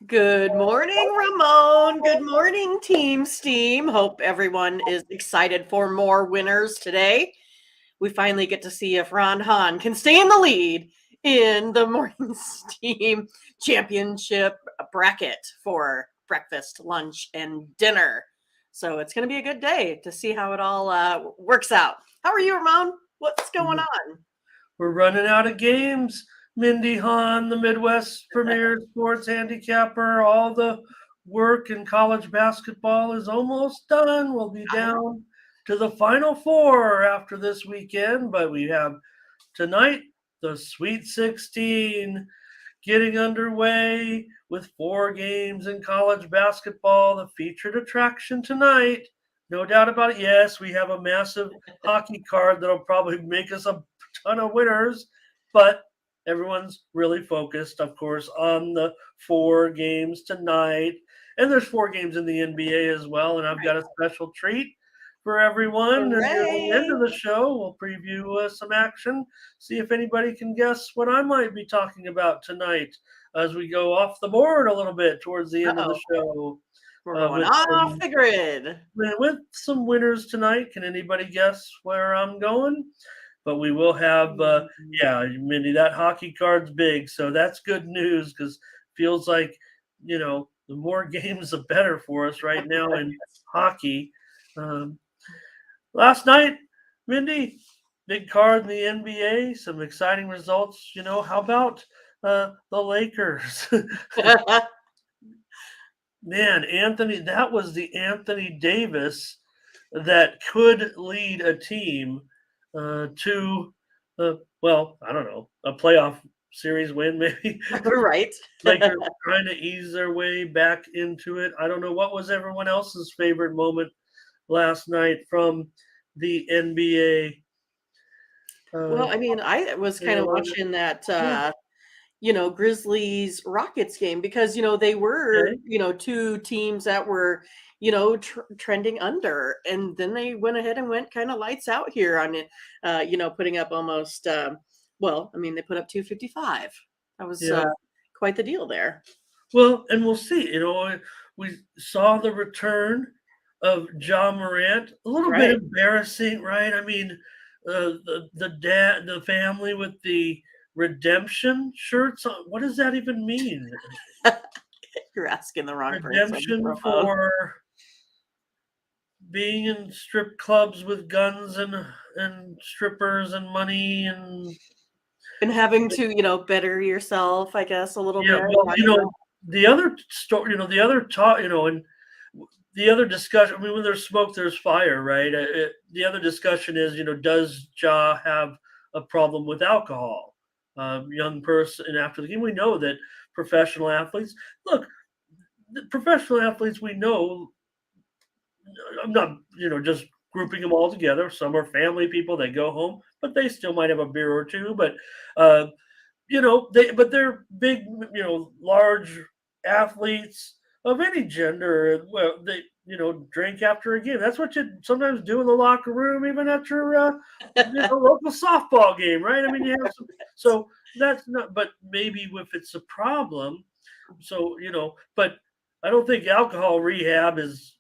Good morning, Ramon. Good morning, Team Steam. Hope everyone is excited for more winners today. We finally get to see if Ron Hahn can stay in the lead in the Morning Steam Championship bracket for breakfast, lunch, and dinner. So it's going to be a good day to see how it all works out. How are you, Ramon? What's going on? We're running out of games. Mindy Hahn, the Midwest Premier Sports Handicapper, all the work in college basketball is almost done. We'll be down to the Final Four after this weekend, but we have tonight the Sweet 16 getting underway with 4 games in college basketball. The featured attraction tonight, no doubt about it. Yes, we have a massive hockey card that'll probably make us a ton of winners, but everyone's really focused, of course, on the 4 games tonight. And there's 4 games in the NBA as well. And I've got a special treat for everyone. And near the end Hooray! of the show, we'll preview some action, see if anybody can guess what I might be talking about tonight as we go off the board a little bit towards the end of the Uh-oh. show. We're going With off some the grid. with some winners tonight. Can anybody guess where I'm going? But we will have, yeah, Mindy, that hockey card's big, so that's good news because feels like the more games, the better for us right now in hockey. Um, Last night, Mindy, big card in the NBA, some exciting results. How about the Lakers? Man, Anthony, that was the Anthony Davis that could lead a team to, well, I don't know, a playoff series win, maybe. Right. Lakers trying to ease their way back into it. I don't know what was everyone else's favorite moment last night from the NBA. Uh, Well, I mean, I was kind of Taylor. watching that, Yeah, Grizzlies Rockets game because, they were, okay. two teams that were, trending under. And then they went ahead and went kind of lights out here on it, putting up almost, well, I mean, they put up 255. That was Yeah. quite the deal there. Well, and we'll see. We saw the return of John Morant. A little bit Right. embarrassing, right? I mean, the family with the redemption shirts on. What does that even mean? You're asking the wrong person, Redemption Ramon. for being in strip clubs with guns and strippers and money and And having to, better yourself, I guess, a little yeah. bit. Well, I don't know. the other story, the other talk, and the other discussion. I mean, when there's smoke, there's fire, right? The other discussion is, does Ja have a problem with alcohol? Young person, and after the game, we know that professional athletes look. The professional athletes, we know. I'm not, just grouping them all together. Some are family people; they go home, but they still might have a beer or two. But they're big, large athletes of any gender. Well, they drink after a game. That's what you sometimes do in the locker room, even at your local softball game, right? I mean, you have some. So that's not. But maybe if it's a problem, so but I don't think alcohol rehab is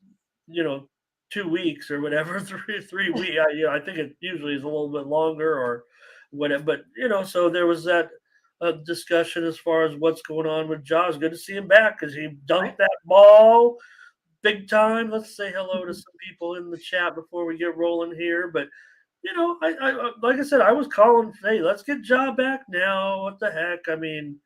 you know 2 weeks or whatever, 3 weeks. I think it usually is a little bit longer or whatever. But so there was that discussion as far as what's going on with Jaws. Good to see him back because he Right. dunked that ball big time. Let's say hello to some people in the chat before we get rolling here. But I like I said, I was calling. Hey, let's get Ja back now. What the heck? I mean,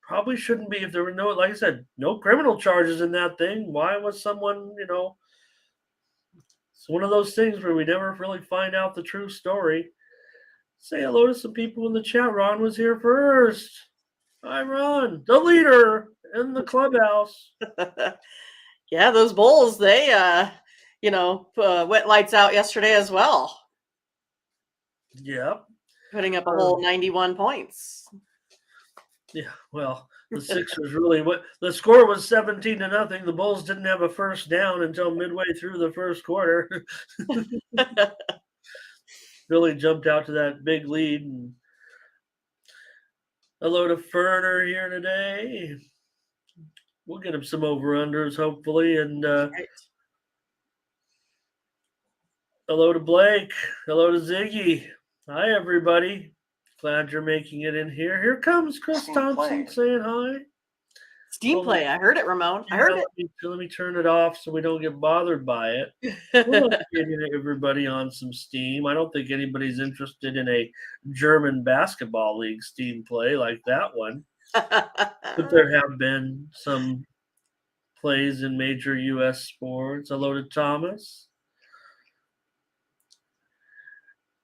probably shouldn't be if there were no, like I said, no criminal charges in that thing. Why was someone, it's one of those things where we never really find out the true story. Say hello to some people in the chat. Ron was here first. Hi, Ron, the leader in the clubhouse. Yeah, those Bulls, they wet lights out yesterday as well, Yeah. putting up a Uh, whole 91 points. yeah. Well, the Sixers really, what the score was 17-0. The Bulls didn't have a first down until midway through the first quarter. Really jumped out to that big lead. And hello to Ferner here today. We'll get him some over-unders, hopefully. And Right. hello to Blake. Hello to Ziggy. Hi, everybody. Glad you're making it in here. Here comes Chris Thompson saying hi. Steam play. I heard it, Ramon. I Yeah, heard let me turn it off so we don't get bothered by it. We're not getting everybody on some Steam. I don't think anybody's interested in a German basketball league Steam play like that one. But there have been some plays in major U.S. sports. Hello to Thomas.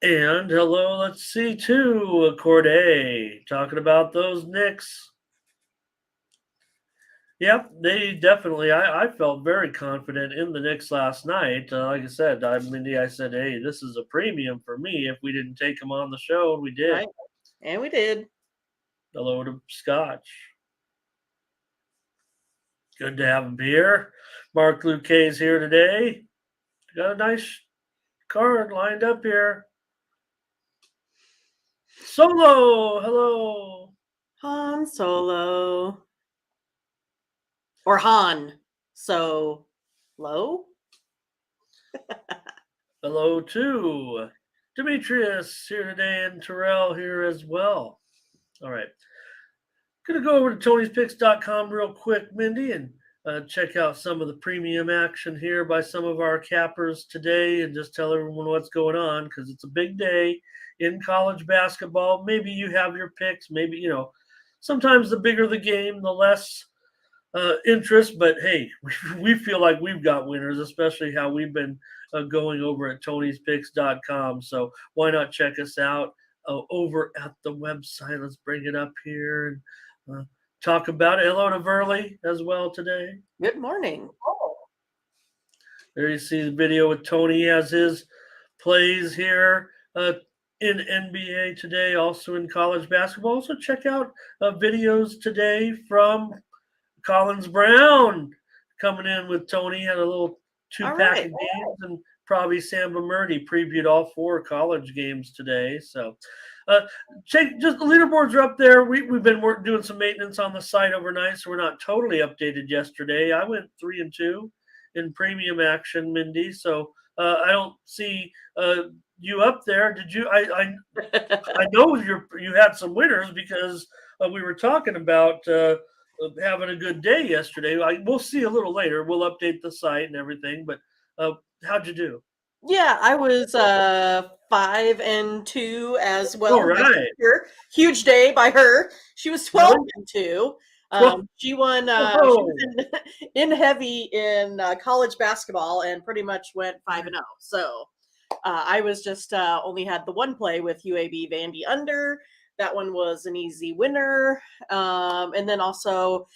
And hello, let's see, too, Corday, talking about those Knicks. Yep, they definitely. I felt very confident in the Knicks last night. Like I said, Mindy, I said, hey, this is a premium for me if we didn't take them on the show, and we did. Right. And we did. Hello to Scotch. Good to have him here. Mark Luque is here today. Got a nice card lined up here. Solo, hello. Han Solo. Or Han Solo. Hello to Demetrius here today and Terrell here as well. All right. Going to go over to Tony'sPicks.com real quick, Mindy, and check out some of the premium action here by some of our cappers today and just tell everyone what's going on because it's a big day in college basketball. Maybe you have your picks. Maybe, sometimes the bigger the game, the less interest. But, hey, we feel like we've got winners, especially how we've been going over at Tony'sPicks.com. So why not check us out over at the website? Let's bring it up here and talk about it. Hello to Verley as well today. Good morning. There you see the video with Tony. He has his plays here in NBA today, also in college basketball. Also check out videos today from Collins Brown coming in with Tony. Had a little two-pack of games, and probably Sam Murdy previewed all 4 college games today. So check, just the leaderboards are up there. We've been doing some maintenance on the site overnight, so we're not totally updated yesterday. I went 3-2 in premium action, Mindy. So I don't see you up there. Did you? I know you had some winners because we were talking about having a good day yesterday. We'll see a little later. We'll update the site and everything. But how'd you do? Yeah, I was 5-2 as well. All right. Huge day by her. She was 12-2. She won. She was in heavy in college basketball and pretty much went 5-0. So I was just only had the one play with UAB Vandy under. That one was an easy winner. And then also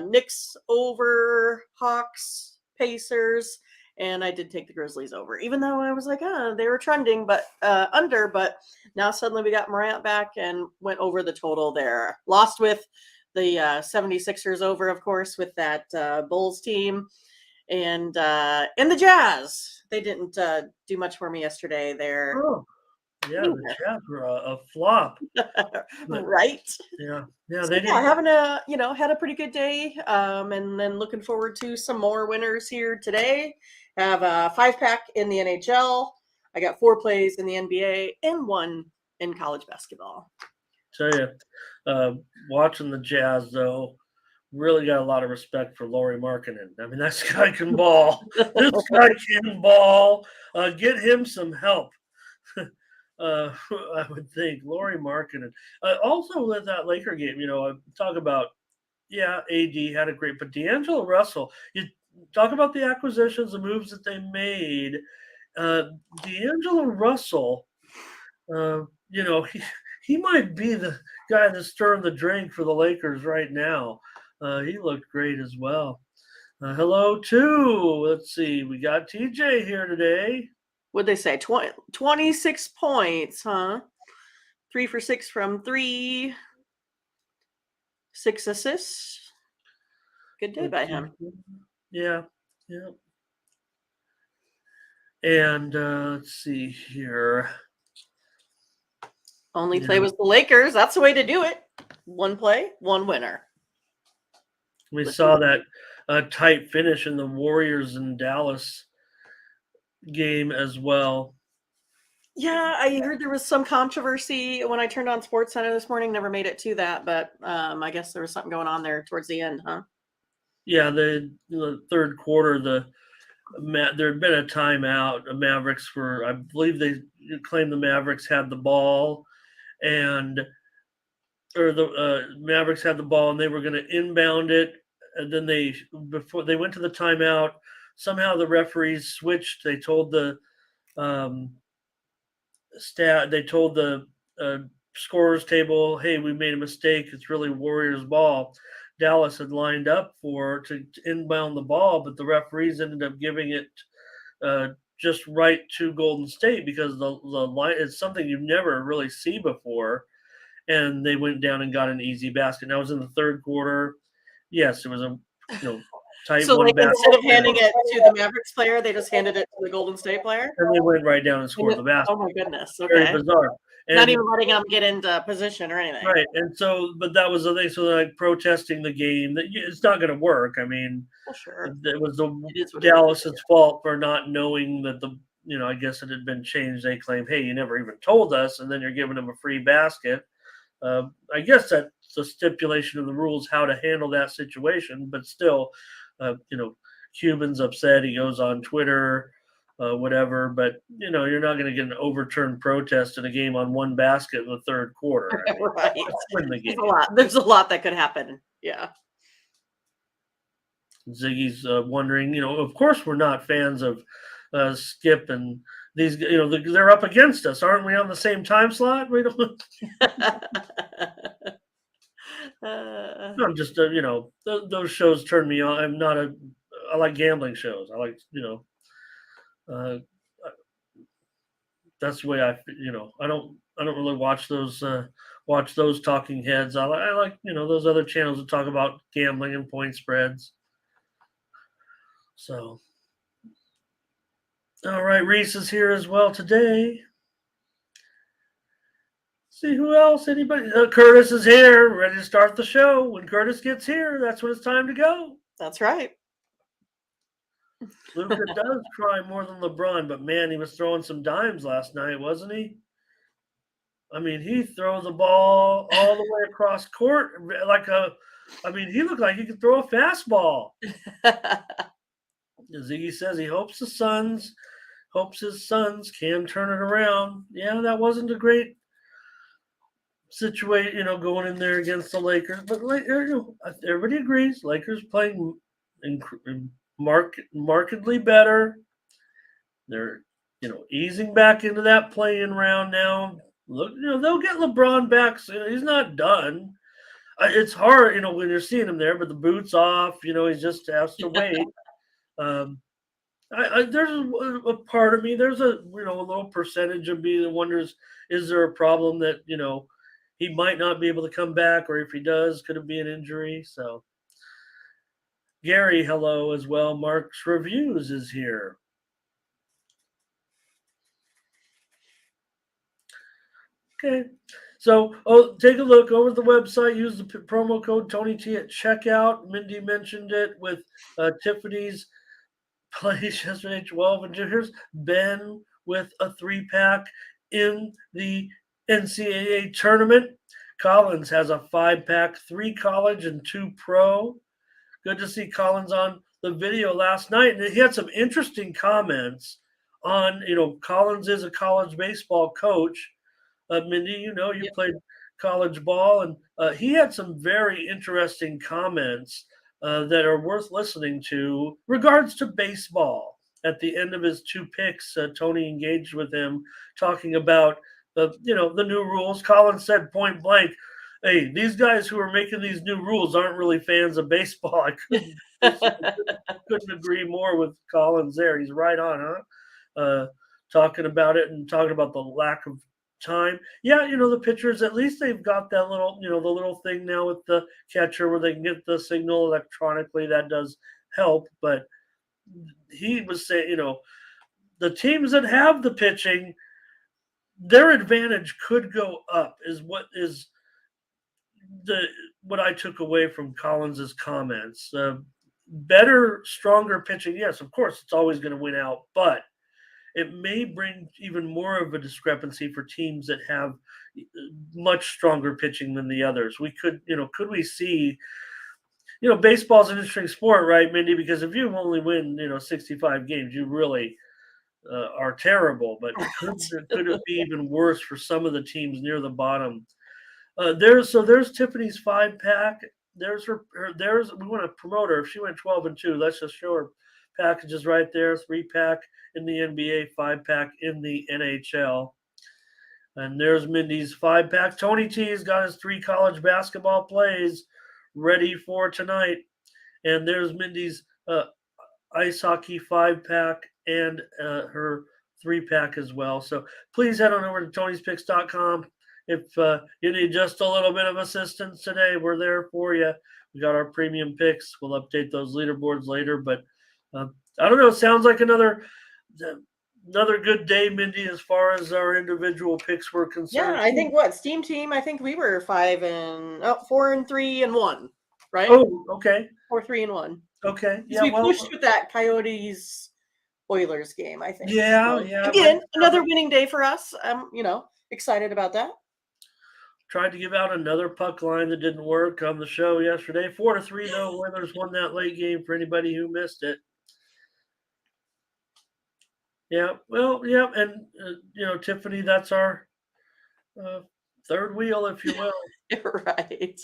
Knicks over Hawks, Pacers. And I did take the Grizzlies over, even though I was like, they were trending, but under. But now suddenly we got Morant back and went over the total there. Lost with the 76ers over, of course, with that Bulls team. And the Jazz. They didn't do much for me yesterday there. Oh. Yeah, the Jazz were a flop. Right? Yeah. They did. Having had a pretty good day, and then looking forward to some more winners here today. Have a 5-pack in the NHL. I got 4 plays in the NBA and 1 in college basketball. Tell you, watching the Jazz though, really got a lot of respect for Lauri Markkanen. I mean, this guy can ball. This guy can ball. Get him some help. I would think Lauri Markkanen. Also with that Laker game, talk about, AD had a great, but D'Angelo Russell, you talk about the acquisitions, the moves that they made. D'Angelo Russell, he might be the guy that's stirring the drink for the Lakers right now. He looked great as well. Hello, too. Let's see. We got TJ here today. What'd they say? 26 points, huh? 3 for 6 from 3. 6 assists. Good day by him. Yeah. And let's see here. Only play was the Lakers. That's the way to do it. 1 play, 1 winner. We saw that tight finish in the Warriors and Dallas game as well. Yeah, I heard there was some controversy when I turned on SportsCenter this morning. Never made it to that, but I guess there was something going on there towards the end, huh? Yeah, the third quarter, there had been a timeout. The Mavericks I believe they claimed the Mavericks had the ball, and or the Mavericks had the ball, and they were going to inbound it, and then before they went to the timeout, somehow the referees switched. They told the um, they told the scorers table, "Hey, we made a mistake. It's really Warriors ball." Dallas had lined up to inbound the ball, but the referees ended up giving it uh, just right to Golden State because the line is something you've never really see before, and they went down and got an easy basket. Now it was in the third quarter. Yes, it was a tight So, one like, basket, instead of handing it to the Mavericks player, they just handed it to the Golden State player? and they went right down and scored the basket. Oh my goodness. Very Okay. bizarre. Not And even letting them get into position or anything. right, and so, but that was the thing. So they're like protesting the game. That it's not going to work. I mean, Well, sure. it was the It is what it is. Dallas's fault for not knowing that I guess it had been changed. They claim, hey, you never even told us, and then you're giving them a free basket. I guess that's a stipulation of the rules how to handle that situation, but still, Cuban's upset. He goes on Twitter, whatever. But you're not going to get an overturned protest in a game on one basket in the third quarter. I mean, Right. let's win the game. There's a lot that could happen. Yeah. Ziggy's wondering, of course we're not fans of Skip and these, they're up against us. Aren't we on the same time slot? We don't. No, just those shows turn me on. I like gambling shows. I like uh, that's the way I don't really watch those talking heads. I like those other channels that talk about gambling and point spreads. So, all right, Reese is here as well today. See who else? Anybody? Curtis is here, ready to start the show. When Curtis gets here, that's when it's time to go. That's right. Luka does cry more than LeBron, but man, he was throwing some dimes last night, wasn't he? I mean, he threw the ball all the way across court he looked like he could throw a fastball. Ziggy says he hopes his sons can turn it around. Yeah, that wasn't a great situation, going in there against the Lakers. But everybody agrees, Lakers playing markedly better. They're easing back into that play-in round now. Look, they'll get LeBron back soon. He's not done. It's hard, when you're seeing him there, but the boot's off. He just has to wait. There's a part of me. There's a little percentage of me that wonders: is there a problem that he might not be able to come back, or if he does, could it be an injury? So, Gary, hello as well. Mark's Reviews is here. Okay. So, take a look over the website. Use the promo code Tony T at checkout. Mindy mentioned it with Tiffany's plays yesterday, 12. And here's Ben with a 3-pack in the NCAA tournament. Collins has a 5-pack, 3 college and 2 pro. Good to see Collins on the video last night. And he had some interesting comments on, Collins is a college baseball coach. Mindy, you played college ball, and he had some very interesting comments that are worth listening to regards to baseball. At the end of his 2 picks, Tony engaged with him talking about the new rules. Collins said point blank, "Hey, these guys who are making these new rules aren't really fans of baseball." I couldn't agree more with Collins there. He's right on, huh? Talking about it and talking about the lack of time. Yeah, the pitchers, at least they've got that little, the little thing now with the catcher where they can get the signal electronically. That does help. But he was saying, the teams that have the pitching, their advantage could go up, is what is what I took away from Collins's comments. Better, stronger pitching. Yes, of course, it's always going to win out, but it may bring even more of a discrepancy for teams that have much stronger pitching than the others. We could we see, baseball's an interesting sport, right, Mindy? Because if you only win, 65 games, you really are terrible. But could it be even worse for some of the teams near the bottom? There's Tiffany's 5 pack. There's we want to promote her. If she went 12-2, let's just show her packages right there. 3 pack in the NBA, 5 pack in the NHL. And there's Mindy's 5 pack. Tony T's got his 3 college basketball plays ready for tonight. And there's Mindy's ice hockey 5 pack and her 3 pack as well. So please head on over to tonyspicks.com. If you need just a little bit of assistance today, we're there for you. We got our premium picks. We'll update those leaderboards later. But I don't know. Sounds like another good day, Mindy, as far as our individual picks were concerned. Yeah, I think Steam Team. I think we were 4-3-1, right? Oh, okay. 4-3-1. Okay. Yeah. We pushed with that Coyotes Oilers game, I think. Yeah, so, yeah. Again, another winning day for us. Excited about that. Tried to give out another puck line that didn't work on the show yesterday. 4-3 though. Oilers won that late game for anybody who missed it. Yeah, well, yeah, and Tiffany, that's our third wheel, if you will. Right.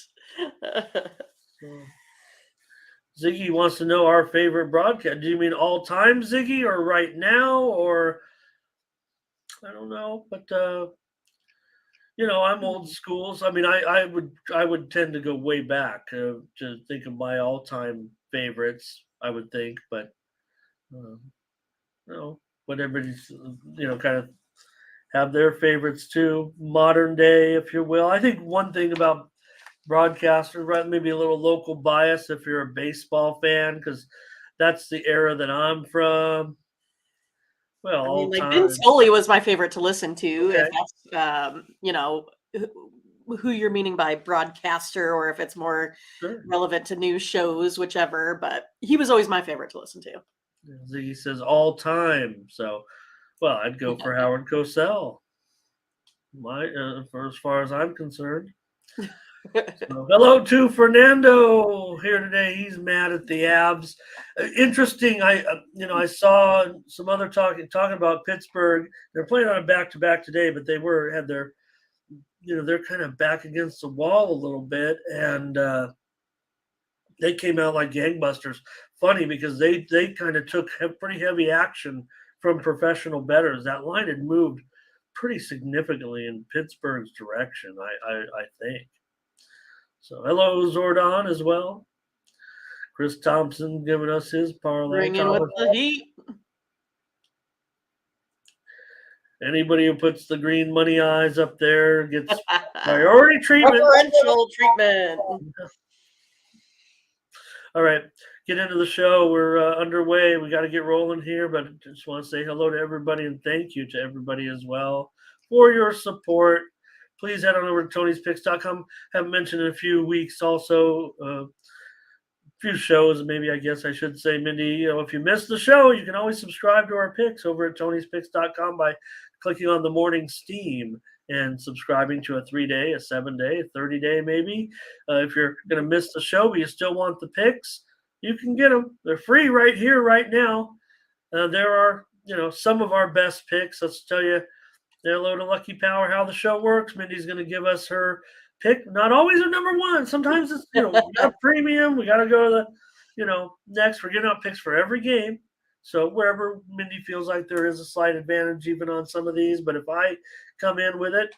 Ziggy wants to know our favorite broadcast. Do you mean all time, Ziggy, or right now, or I don't know, but I'm old schools. I mean, I would tend to go way back to think of my all time favorites. I would think, but but everybody's kind of have their favorites too. Modern day, if you will. I think one thing about broadcasters, right, maybe a little local bias if you're a baseball fan, because that's the era that I'm from. Well, all time. Vince Scully was my favorite to listen to. Okay. If that's who you're meaning by broadcaster, or if it's more relevant to news shows, whichever. But he was always my favorite to listen to. Ziggy says all time. So, well, I'd go for Howard Cosell. For as far as I'm concerned. So, hello to Fernando here today. He's mad at the Avs. Interesting. I saw some other talking about Pittsburgh. They're playing on a back-to-back today, but they had their, they're kind of back against the wall a little bit, and they came out like gangbusters. Funny because they kind of took pretty heavy action from professional bettors. That line had moved pretty significantly in Pittsburgh's direction, I think. So hello, Zordon, as well. Chris Thompson giving us his parlay. Bringing with the heat. Anybody who puts the green money eyes up there gets priority treatment. Preferential treatment. All right, get into the show. We're underway. We got to get rolling here, but just want to say hello to everybody and thank you to everybody as well for your support. Please head on over to tonyspicks.com. Haven't mentioned in a few weeks also a few shows, maybe I guess I should say, Mindy. If you missed the show, you can always subscribe to our picks over at tonyspicks.com by clicking on the morning steam and subscribing to a 3-day, a 7-day, a 30-day maybe. If you're going to miss the show but you still want the picks, you can get them. They're free right here, right now. There are, some of our best picks. Let's tell you, hello to Lucky Power, how the show works. Mindy's going to give us her pick. Not always a number one. Sometimes it's, we got a premium. We got to go to the, next. We're getting out picks for every game. So wherever Mindy feels like there is a slight advantage even on some of these. But if I come in with it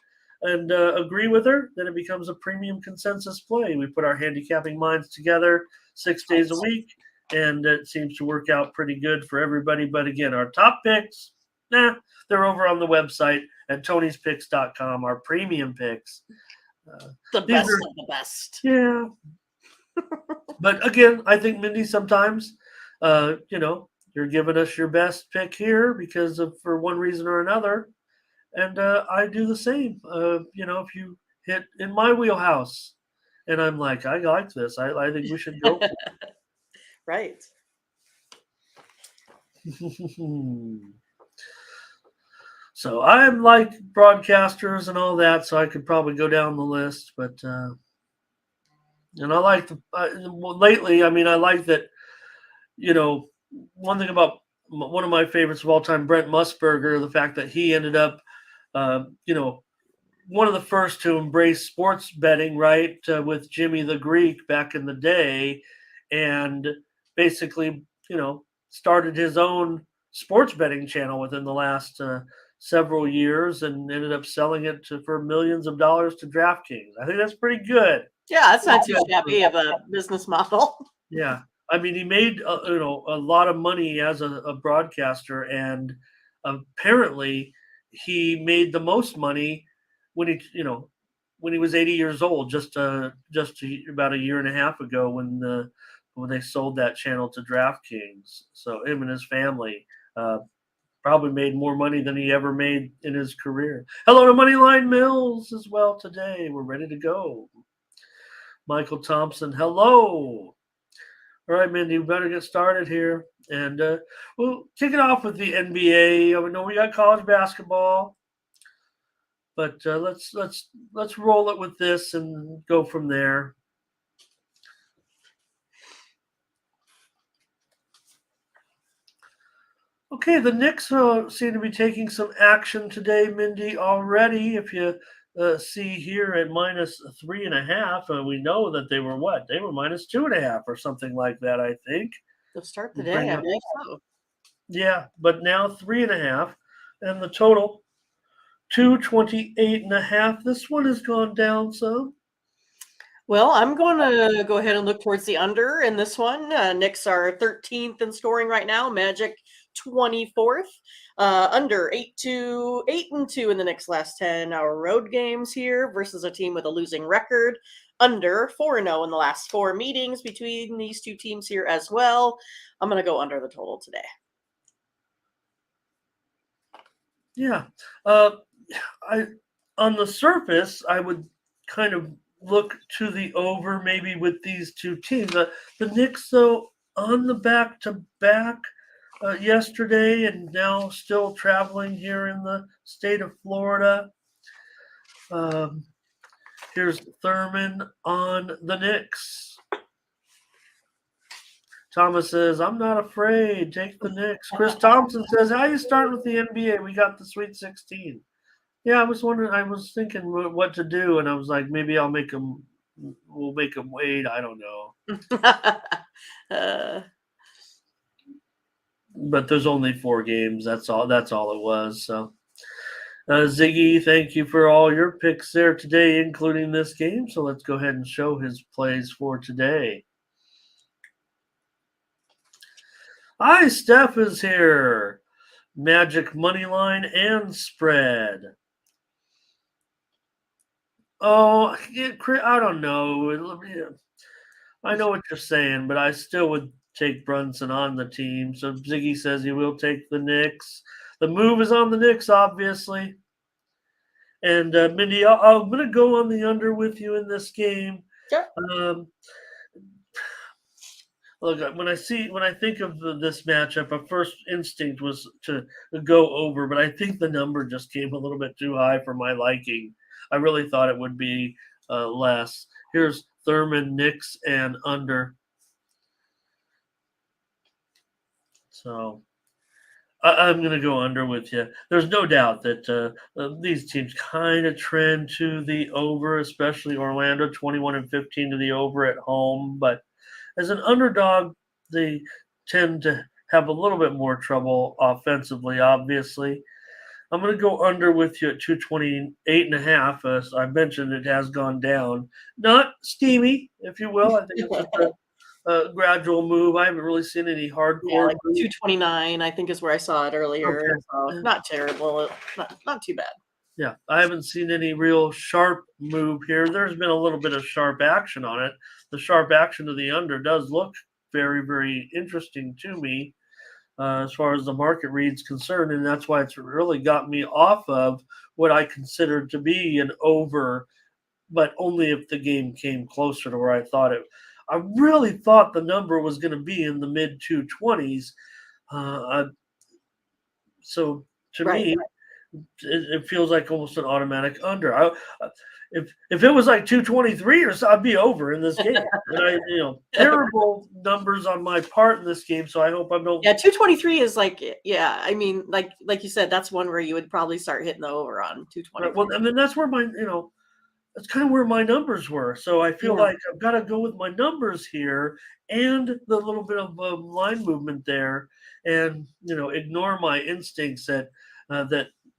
and agree with her, then it becomes a premium consensus play. We put our handicapping minds together 6 days a week, and it seems to work out pretty good for everybody. But again, our top picks, they're over on the website at tonyspicks.com, our premium picks. The best of the best. Yeah. But again, I think, Mindy, sometimes, you're giving us your best pick here because of for one reason or another. And I do the same. If you hit in my wheelhouse, And I'm like, I like this. I think we should go. Right. So I'm like broadcasters and all that, so I could probably go down the list. But and I like lately. I mean, I like that. One thing about one of my favorites of all time, Brent Musburger, the fact that he ended up, uh, you know, one of the first to embrace sports betting, right, with Jimmy the Greek back in the day, and basically, started his own sports betting channel within the last several years, and ended up selling it for millions of dollars to DraftKings. I think that's pretty good. Yeah, that's not too shabby of a business model. Yeah, I mean, he made a lot of money as a broadcaster, and apparently he made the most money when he was 80 years old, about a year and a half ago when they sold that channel to DraftKings. So him and his family uh, probably made more money than he ever made in his career. Hello to Moneyline Mills as well today. We're ready to go. Michael Thompson, hello. All right, Mindy, we better get started here. And we'll kick it off with the NBA. I know we got college basketball, but let's roll it with this and go from there. Okay, the Knicks seem to be taking some action today, Mindy, already. If you see here at -3.5, we know that they were what? They were -2.5 or something like that, I think. To start the day, I believe so. Yeah, but now 3.5, and the total 228.5. This one has gone down some. Well, I'm going to go ahead and look towards the under in this one. Knicks are 13th in scoring right now. Magic 24th. Under 8-2 in the next last 10 hour road games here versus a team with a losing record. Under 4-0 in the last 4 meetings between these two teams here as well. I'm going to go under the total today. Yeah. On the surface, I would kind of look to the over maybe with these two teams. The Knicks, though, on the back-to-back yesterday and now still traveling here in the state of Florida. Here's Thurman on the Knicks. Thomas says, I'm not afraid. Take the Knicks. Chris Thompson says, how you start with the NBA? We got the Sweet 16. Yeah, I was thinking what to do, and I was like, maybe we'll make them wait. I don't know. But there's only 4 games. That's all it was. So, Ziggy, thank you for all your picks there today, including this game. So let's go ahead and show his plays for today. Hi, Steph is here. Magic money line and spread. Oh, I don't know. I know what you're saying, but I still would take Brunson on the team. So Ziggy says he will take the Knicks. The move is on the Knicks, obviously. And Mindy, I'm going to go on the under with you in this game. Sure. Look, when I think of this matchup, a first instinct was to go over, but I think the number just came a little bit too high for my liking. I really thought it would be less. Here's Thurman, Knicks, and under. So I'm going to go under with you. There's no doubt that these teams kind of trend to the over, especially Orlando, 21-15 to the over at home. But as an underdog, they tend to have a little bit more trouble offensively, obviously. I'm going to go under with you at 228.5. As I mentioned, it has gone down. Not steamy, if you will. I think it's just a gradual move. I haven't really seen any hardcore. Yeah, like 229, I think is where I saw it earlier. Okay. So not terrible. Not too bad. Yeah, I haven't seen any real sharp move here. There's been a little bit of sharp action on it. The sharp action of the under does look very, very interesting to me as far as the market read's concerned, and that's why it's really got me off of what I consider to be an over but only if the game came closer to where I thought it. I really thought the number was going to be in the mid 220s. So to Right. me, it feels like almost an automatic under. If it was like 223 or so, I'd be over in this game. And terrible numbers on my part in this game. So I hope I don't. Yeah, 223 is like, yeah, I mean, like you said, that's one where you would probably start hitting the over on 223. Well, and then that's where that's kind of where my numbers were. So I feel Yeah. like I've got to go with my numbers here and the little bit of line movement there, and ignore my instincts that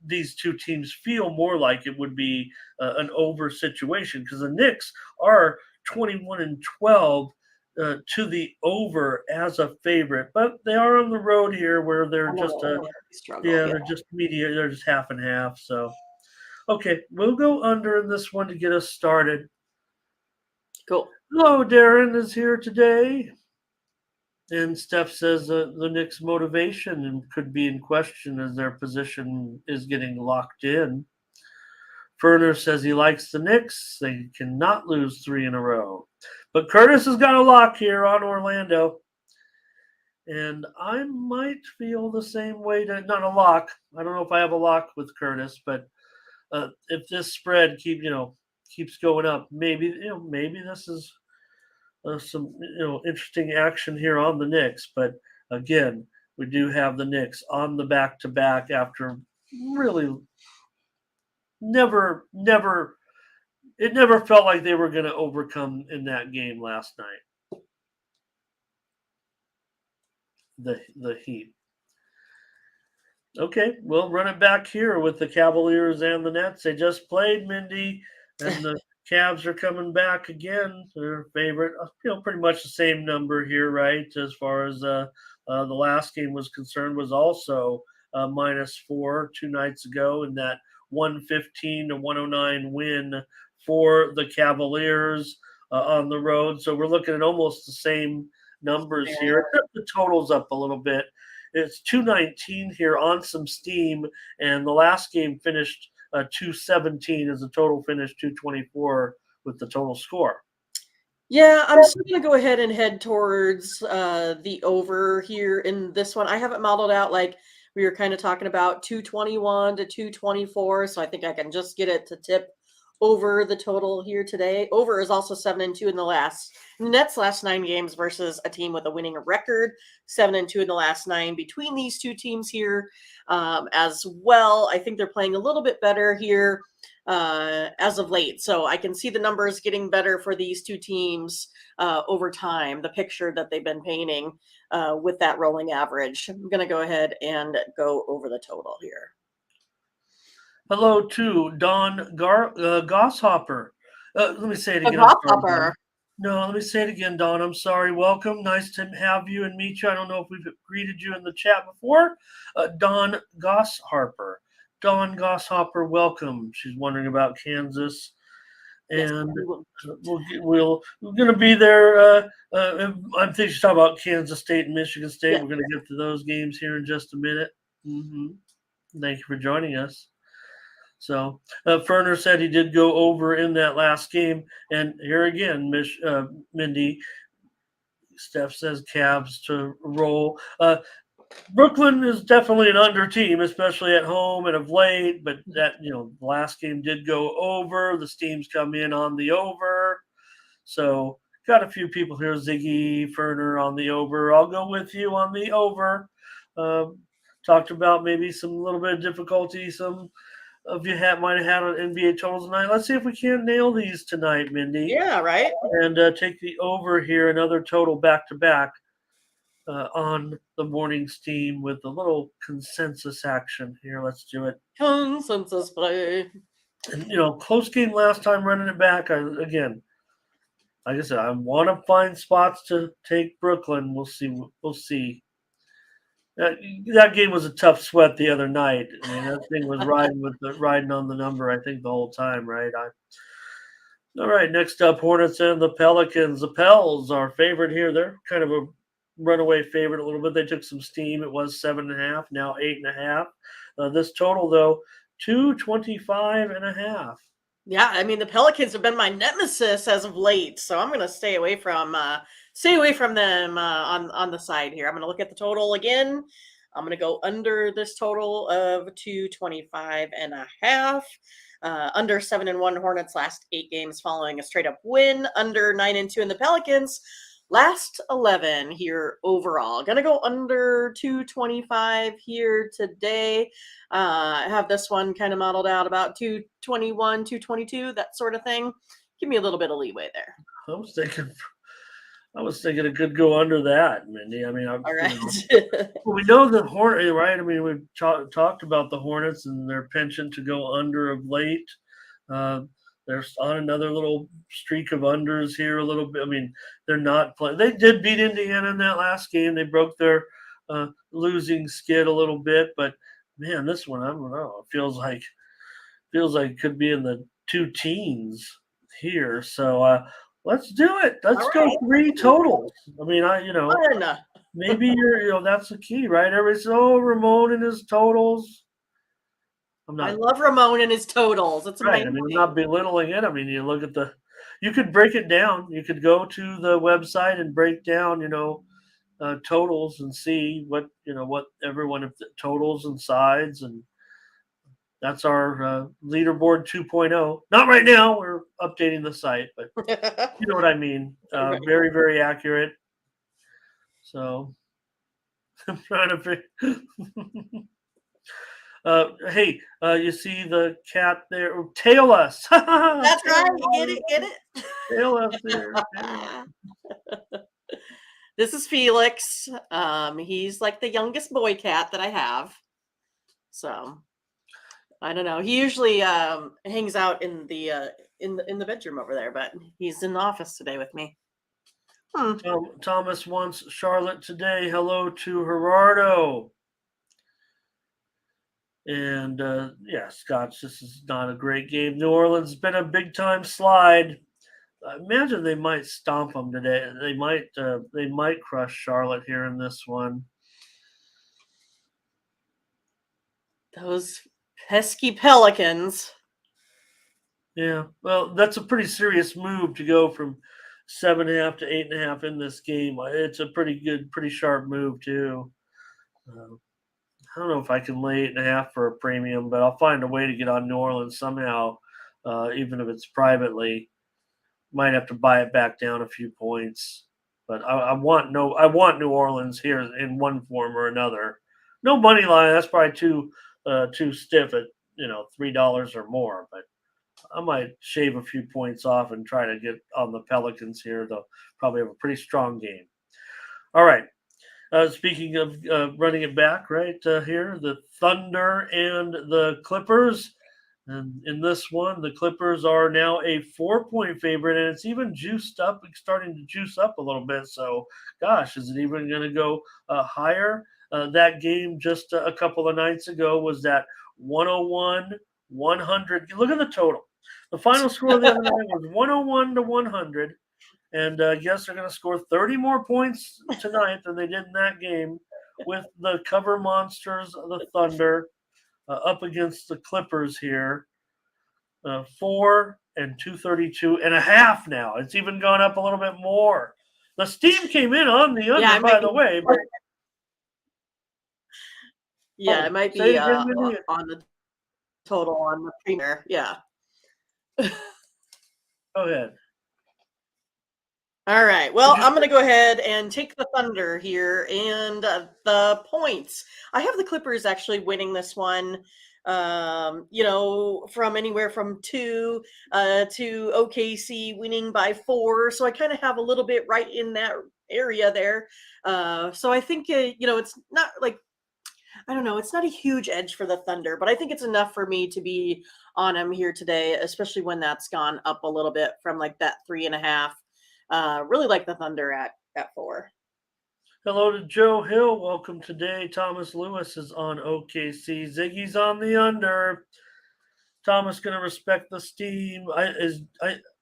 these two teams feel more like it would be an over situation, because the Knicks are 21-12 to the over as a favorite, but they are on the road here where they're just struggle. Yeah. they're just media, they're just half and half. So okay, we'll go under in this one to get us started. Cool. Hello, Darren is here today. And Steph says the Knicks' motivation could be in question as their position is getting locked in. Ferner says he likes the Knicks. They cannot lose 3 in a row. But Curtis has got a lock here on Orlando. And I might feel the same way. Not a lock. I don't know if I have a lock with Curtis, but if this spread keeps going up, maybe this is some interesting action here on the Knicks. But again, we do have the Knicks on the back-to-back after really it never felt like they were going to overcome in that game last night. The Heat. Okay, we'll run it back here with the Cavaliers and the Nets. They just played, Mindy, and the Cavs are coming back again. Their favorite, pretty much the same number here, right? As far as the last game was concerned, was also -4 2 nights ago in that 115-109 win for the Cavaliers on the road. So we're looking at almost the same numbers here. The total's up a little bit. It's 219 here on some steam, and the last game finished 217 as the total finished 224 with the total score. Yeah, I'm still going to go ahead and head towards the over here in this one. I haven't modeled out like we were kind of talking about 221 to 224, so I think I can just get it to tip over the total here today. Over is also 7-2 in the Nets' last 9 games versus a team with a winning record. 7-2 in the last 9 between these two teams here as well. I think they're playing a little bit better here as of late. So I can see the numbers getting better for these two teams over time, the picture that they've been painting with that rolling average. I'm going to go ahead and go over the total here. Hello to Don Gosshopper. Let me say it again. No, let me say it again, Don. I'm sorry. Welcome. Nice to have you and meet you. I don't know if we've greeted you in the chat before. Don Gosshopper. Dawn Gosshopper, welcome. She's wondering about Kansas, and we're going to be there. I'm thinking she's talking about Kansas State and Michigan State. Yeah. We're going to get to those games here in just a minute. Mm-hmm. Thank you for joining us. So Ferner said he did go over in that last game, and here again, Mindy. Steph says Cavs to roll. Brooklyn is definitely an under team, especially at home and of late. But that the last game did go over. The Steams come in on the over, so got a few people here. Ziggy Ferner on the over. I'll go with you on the over. Talked about maybe some little bit of difficulty. Some of you might have had on NBA totals tonight. Let's see if we can't nail these tonight, Mindy. Yeah, right. And take the over here, another total back to back. On the morning steam with a little consensus action here. Let's do it. Consensus play. And close game last time, running it back. Again, like I said, I want to find spots to take Brooklyn. We'll see. That game was a tough sweat the other night. I mean, that thing was riding on the number, I think, the whole time, right? All right, next up, Hornets and the Pelicans. The Pels, our favorite here. They're kind of a runaway favorite a little bit. They took some steam. It was 7.5, now 8.5. This total, though, 225.5. Yeah, I mean the Pelicans have been my nemesis as of late, so I'm gonna stay away from them on the side here. I'm gonna look at the total again. I'm gonna go under this total of 225 and a half. Under 7-1 Hornets last 8 games following a straight up win. Under 9-2 in the Pelicans last 11 here overall. Gonna go under 225 here today. I have this one kind of modeled out about 221, 222, that sort of thing. Give me a little bit of leeway there. I was thinking it could go under that, Mindy. I mean, All right. well, we know the Hornet, right? I mean, we've talked about the Hornets and their penchant to go under of late. Uh, they're on another little streak of unders here a little bit. I mean, they're not playing. They did beat Indiana in that last game. They broke their losing skid a little bit, but man, this one, I don't know. It feels like it could be in the two teens here. So let's do it. Let's All go right. 3 totals. I mean, Fun. maybe that's the key, right? Everybody says, "Oh, Ramon and his totals." I'm I not love Ramon and his totals. It's right. I amazing. mean, I'm not belittling it. I mean, you look at you could break it down. You could go to the website and break down, totals and see what everyone if the totals and sides, and that's our leaderboard 2.0. Not right now. We're updating the site, but you know what I mean. Right. Very, very accurate. So I'm trying to figure. Hey, you see the cat there? Tail us. That's Tail right. us. Get it? Tail us there. This is Felix. He's like the youngest boy cat that I have. So I don't know. He usually hangs out in the bedroom over there, but he's in the office today with me. Thomas wants Charlotte today. Hello to Gerardo. And yeah, Scotch, this is not a great game. New Orleans has been a big time slide. I imagine they might stomp them today. They might crush Charlotte here in this one. Those pesky Pelicans. Yeah, well, that's a pretty serious move to go from 7.5 to 8.5 in this game. It's a pretty good, pretty sharp move too. I don't know if I can lay 8.5 for a premium, but I'll find a way to get on New Orleans somehow, even if it's privately. Might have to buy it back down a few points, but I want New Orleans here in one form or another. No money line. That's probably too stiff at $3 or more, but I might shave a few points off and try to get on the Pelicans here. They'll probably have a pretty strong game. All right. Speaking of running it back, right here, the Thunder and the Clippers. And in this one, the Clippers are now a 4-point favorite, and it's even juiced up, starting to juice up a little bit. So, gosh, is it even going to go higher? That game just a couple of nights ago was that 101-100. Look at the total. The final score the other night was 101-100. And I guess they're going to score 30 more points tonight than they did in that game with the cover monsters of the Thunder up against the Clippers here. 4 and 232.5 now. It's even gone up a little bit more. The steam came in on the under, by the way. But... Yeah, it might be on the total on the premier. Yeah. Go ahead. All right. Well, I'm going to go ahead and take the Thunder here and the points. I have the Clippers actually winning this one. From anywhere from 2 to OKC winning by 4. So I kind of have a little bit right in that area there. So I think, it's not like, I don't know, it's not a huge edge for the Thunder, but I think it's enough for me to be on them here today, especially when that's gone up a little bit from like that 3.5. Really like the Thunder at 4. Hello to Joe Hill. Welcome today. Thomas Lewis is on OKC. Ziggy's on the under. Thomas going to respect the steam. I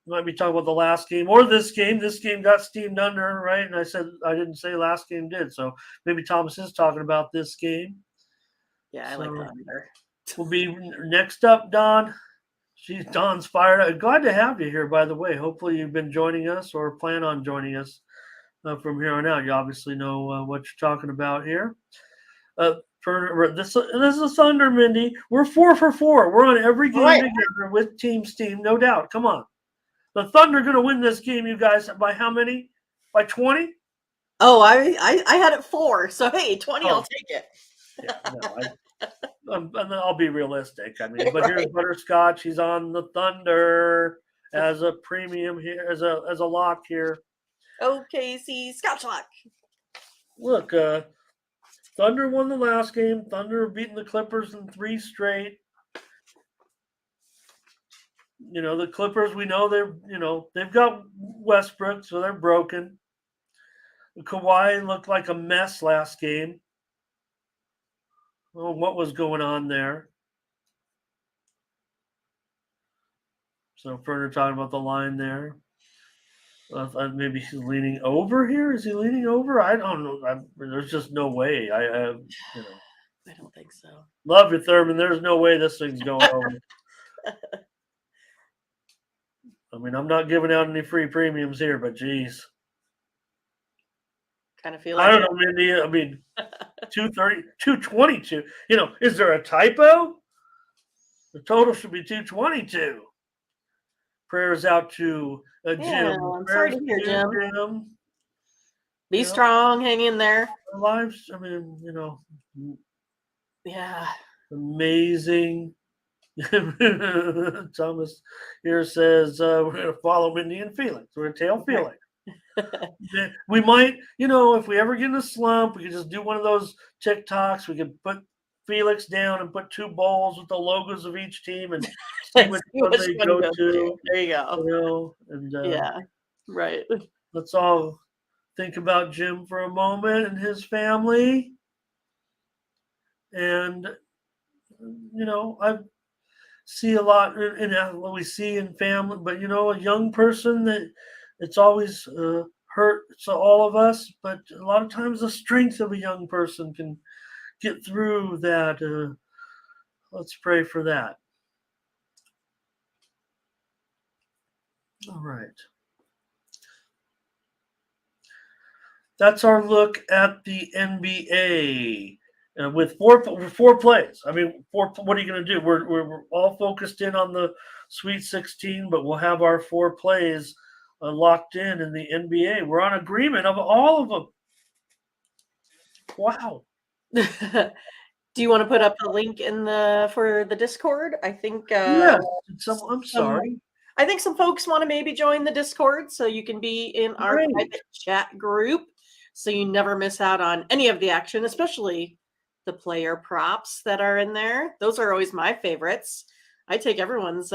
might be talking about the last game or this game. This game got steamed under, right? And I said I didn't say last game did. So maybe Thomas is talking about this game. Yeah, I like the under. We'll be next up, Don. Geez, Don's fired up. Glad to have you here, by the way. Hopefully you've been joining us or plan on joining us from here on out. You obviously know what you're talking about here. This is Thunder, Mindy. We're 4 for 4. We're on every game together with Team Steam, no doubt. Come on. The Thunder going to win this game, you guys, by how many? By 20? Oh, I had it 4. So, hey, 20, I'll take it. Yeah, no, I'll be realistic. I mean, but here's Butterscotch. He's on the Thunder as a premium here, as a lock here. OKC Scotch lock. Look, Thunder won the last game. Thunder beating the Clippers in 3 straight. You know, the Clippers, we know they've got Westbrook, so they're broken. Kawhi looked like a mess last game. Oh, what was going on there? So further talking about the line there. Maybe he's leaning over here. Is he leaning over? I don't know. There's just no way. I don't think so. Love you, Thurman. There's no way this thing's going over. I mean, I'm not giving out any free premiums here, but geez. Kind of feel like I don't know, Mindy. I mean, 230, 222. You know, is there a typo? The total should be 222. Prayers out to Jim. I'm sorry to hear, Jim. Be strong, hang in there. Our lives, I mean, yeah, amazing. Thomas here says we're going to follow Mindy and Felix. We're going to tail Felix. We might, if we ever get in a slump, we could just do one of those TikToks. We could put Felix down and put 2 bowls with the logos of each team and see which one they go to. There you go. Yeah, right. Let's all think about Jim for a moment and his family. And, I see a lot in what we see in family, but, a young person that it's always hurts all of us, but a lot of times the strength of a young person can get through that. Let's pray for that. All right. That's our look at the NBA with four plays. I mean, what are you going to do? We're all focused in on the Sweet 16, but we'll have our 4 plays locked in the NBA. We're on agreement of all of them. Wow. Do you want to put up a link for the Discord? I think. Yeah. I'm sorry. I think some folks want to maybe join the Discord, so you can be in our private chat group, so you never miss out on any of the action, especially the player props that are in there. Those are always my favorites. I take everyone's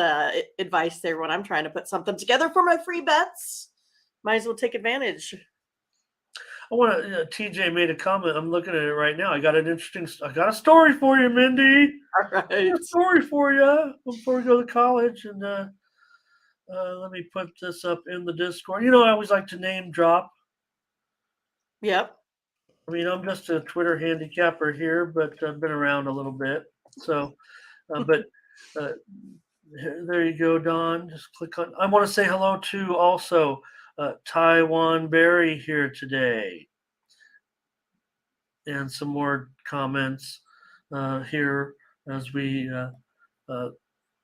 advice there when I'm trying to put something together for my free bets. Might as well take advantage. I want to. TJ made a comment. I'm looking at it right now. I got a story for you, Mindy. All right. I got a story for you before we go to college, and let me put this up in the Discord. I always like to name drop. Yep. I mean, I'm just a Twitter handicapper here, but I've been around a little bit. So, but there you go, Don. Just click on. I want to say hello to also Taiwan Berry here today. And some more comments here as we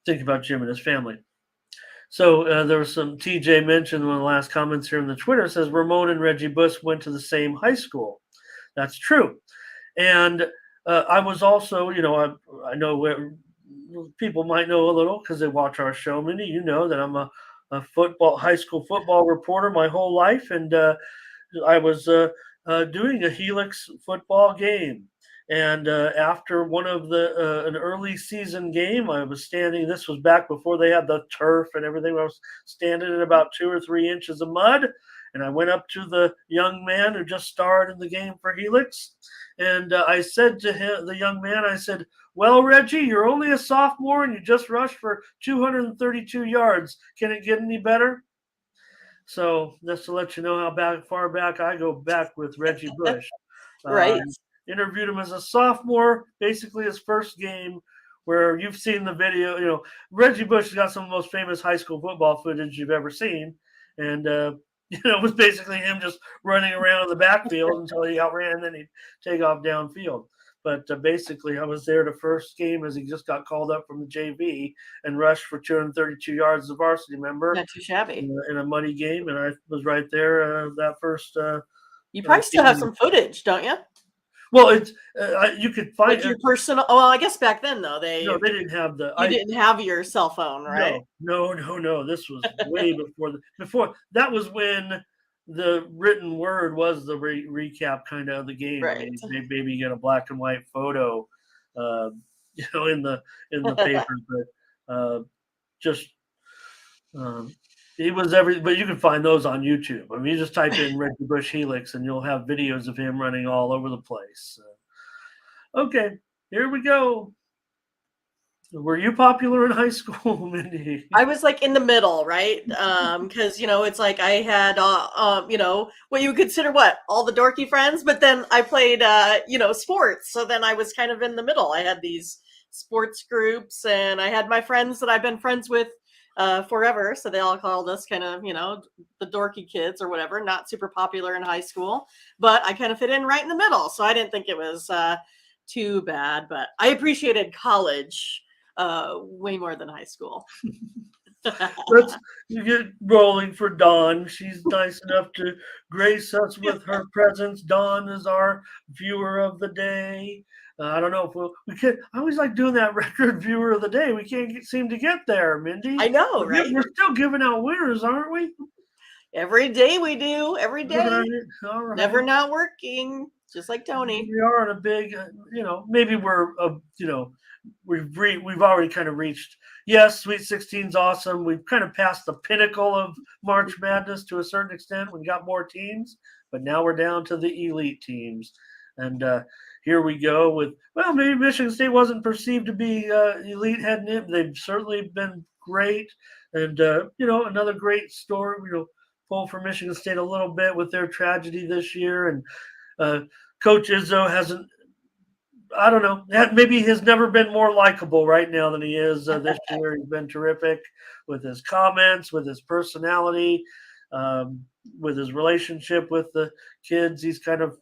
think about Jim and his family. So there was some TJ mentioned one of the last comments here in the Twitter. It says Ramon and Reggie Bush went to the same high school. That's true. And I was also, I know where people might know a little because they watch our show. Mindy, you know that I'm a high school football reporter my whole life. And I was doing a Helix football game. And after one of an early season game, I was standing. This was back before they had the turf and everything. I was standing in about 2 or 3 inches of mud, and I went up to the young man who just starred in the game for Helix, and I said to him, the young man, I said, "Well, Reggie, you're only a sophomore, and you just rushed for 232 yards. Can it get any better?" So just to let you know how far back I go back with Reggie Bush. Right. Interviewed him as a sophomore, basically his first game where you've seen the video. Reggie Bush has got some of the most famous high school football footage you've ever seen, and it was basically him just running around in the backfield until he outran, and then he'd take off downfield. But basically, I was there the first game as he just got called up from the JV and rushed for 232 yards as a varsity member. Not too shabby. In a muddy game, and I was right there that first. You probably still have some footage, don't you? Well, it's you could find like your personal. Well, I guess back then though they didn't have the. You didn't have your cell phone, right? No. This was way before that was when the written word was the recap kind of the game. Right. Maybe get a black and white photo, in the paper, but just. He was but you can find those on YouTube. I mean, you just type in Reggie Bush Helix and you'll have videos of him running all over the place. Okay, here we go. Were you popular in high school, Mindy? I was like in the middle, right? Because it's like I had what you would consider all the dorky friends, but then I played sports, so then I was kind of in the middle. I had these sports groups, and I had my friends that I've been friends with forever, so they all called us kind of the dorky kids or whatever. Not super popular in high school, but I kind of fit in right in the middle, so I didn't think it was too bad. But I appreciated college way more than high school. Let's get rolling for Dawn. She's nice enough to grace us with her presence. Dawn is our viewer of the day. I don't know if we can. I always like doing that record viewer of the day. We can't seem to get there, Mindy. I know, right? We're still giving out winners, aren't we? Every day we do. Every day. All right. Never not working. Just like Tony. We are on a big, maybe we're, we've already kind of reached. Yes, Sweet 16's awesome. We've kind of passed the pinnacle of March Madness to a certain extent. We got more teams, but now we're down to the elite teams. And here we go with, maybe Michigan State wasn't perceived to be elite heading in. They've certainly been great. And, another great story, pull for Michigan State a little bit with their tragedy this year. And Coach Izzo hasn't, I don't know, maybe has never been more likable right now than he is this year. He's been terrific with his comments, with his personality, with his relationship with the kids. He's kind of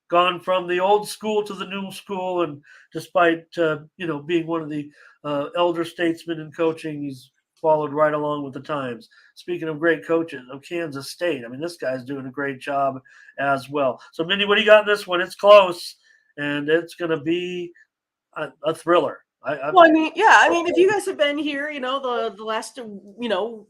gone from the old school to the new school. And despite, being one of the elder statesmen in coaching, he's followed right along with the times. Speaking of great coaches of Kansas State, I mean, this guy's doing a great job as well. So, Mindy, what do you got in this one? It's close, and it's going to be a thriller. If you guys have been here, the last,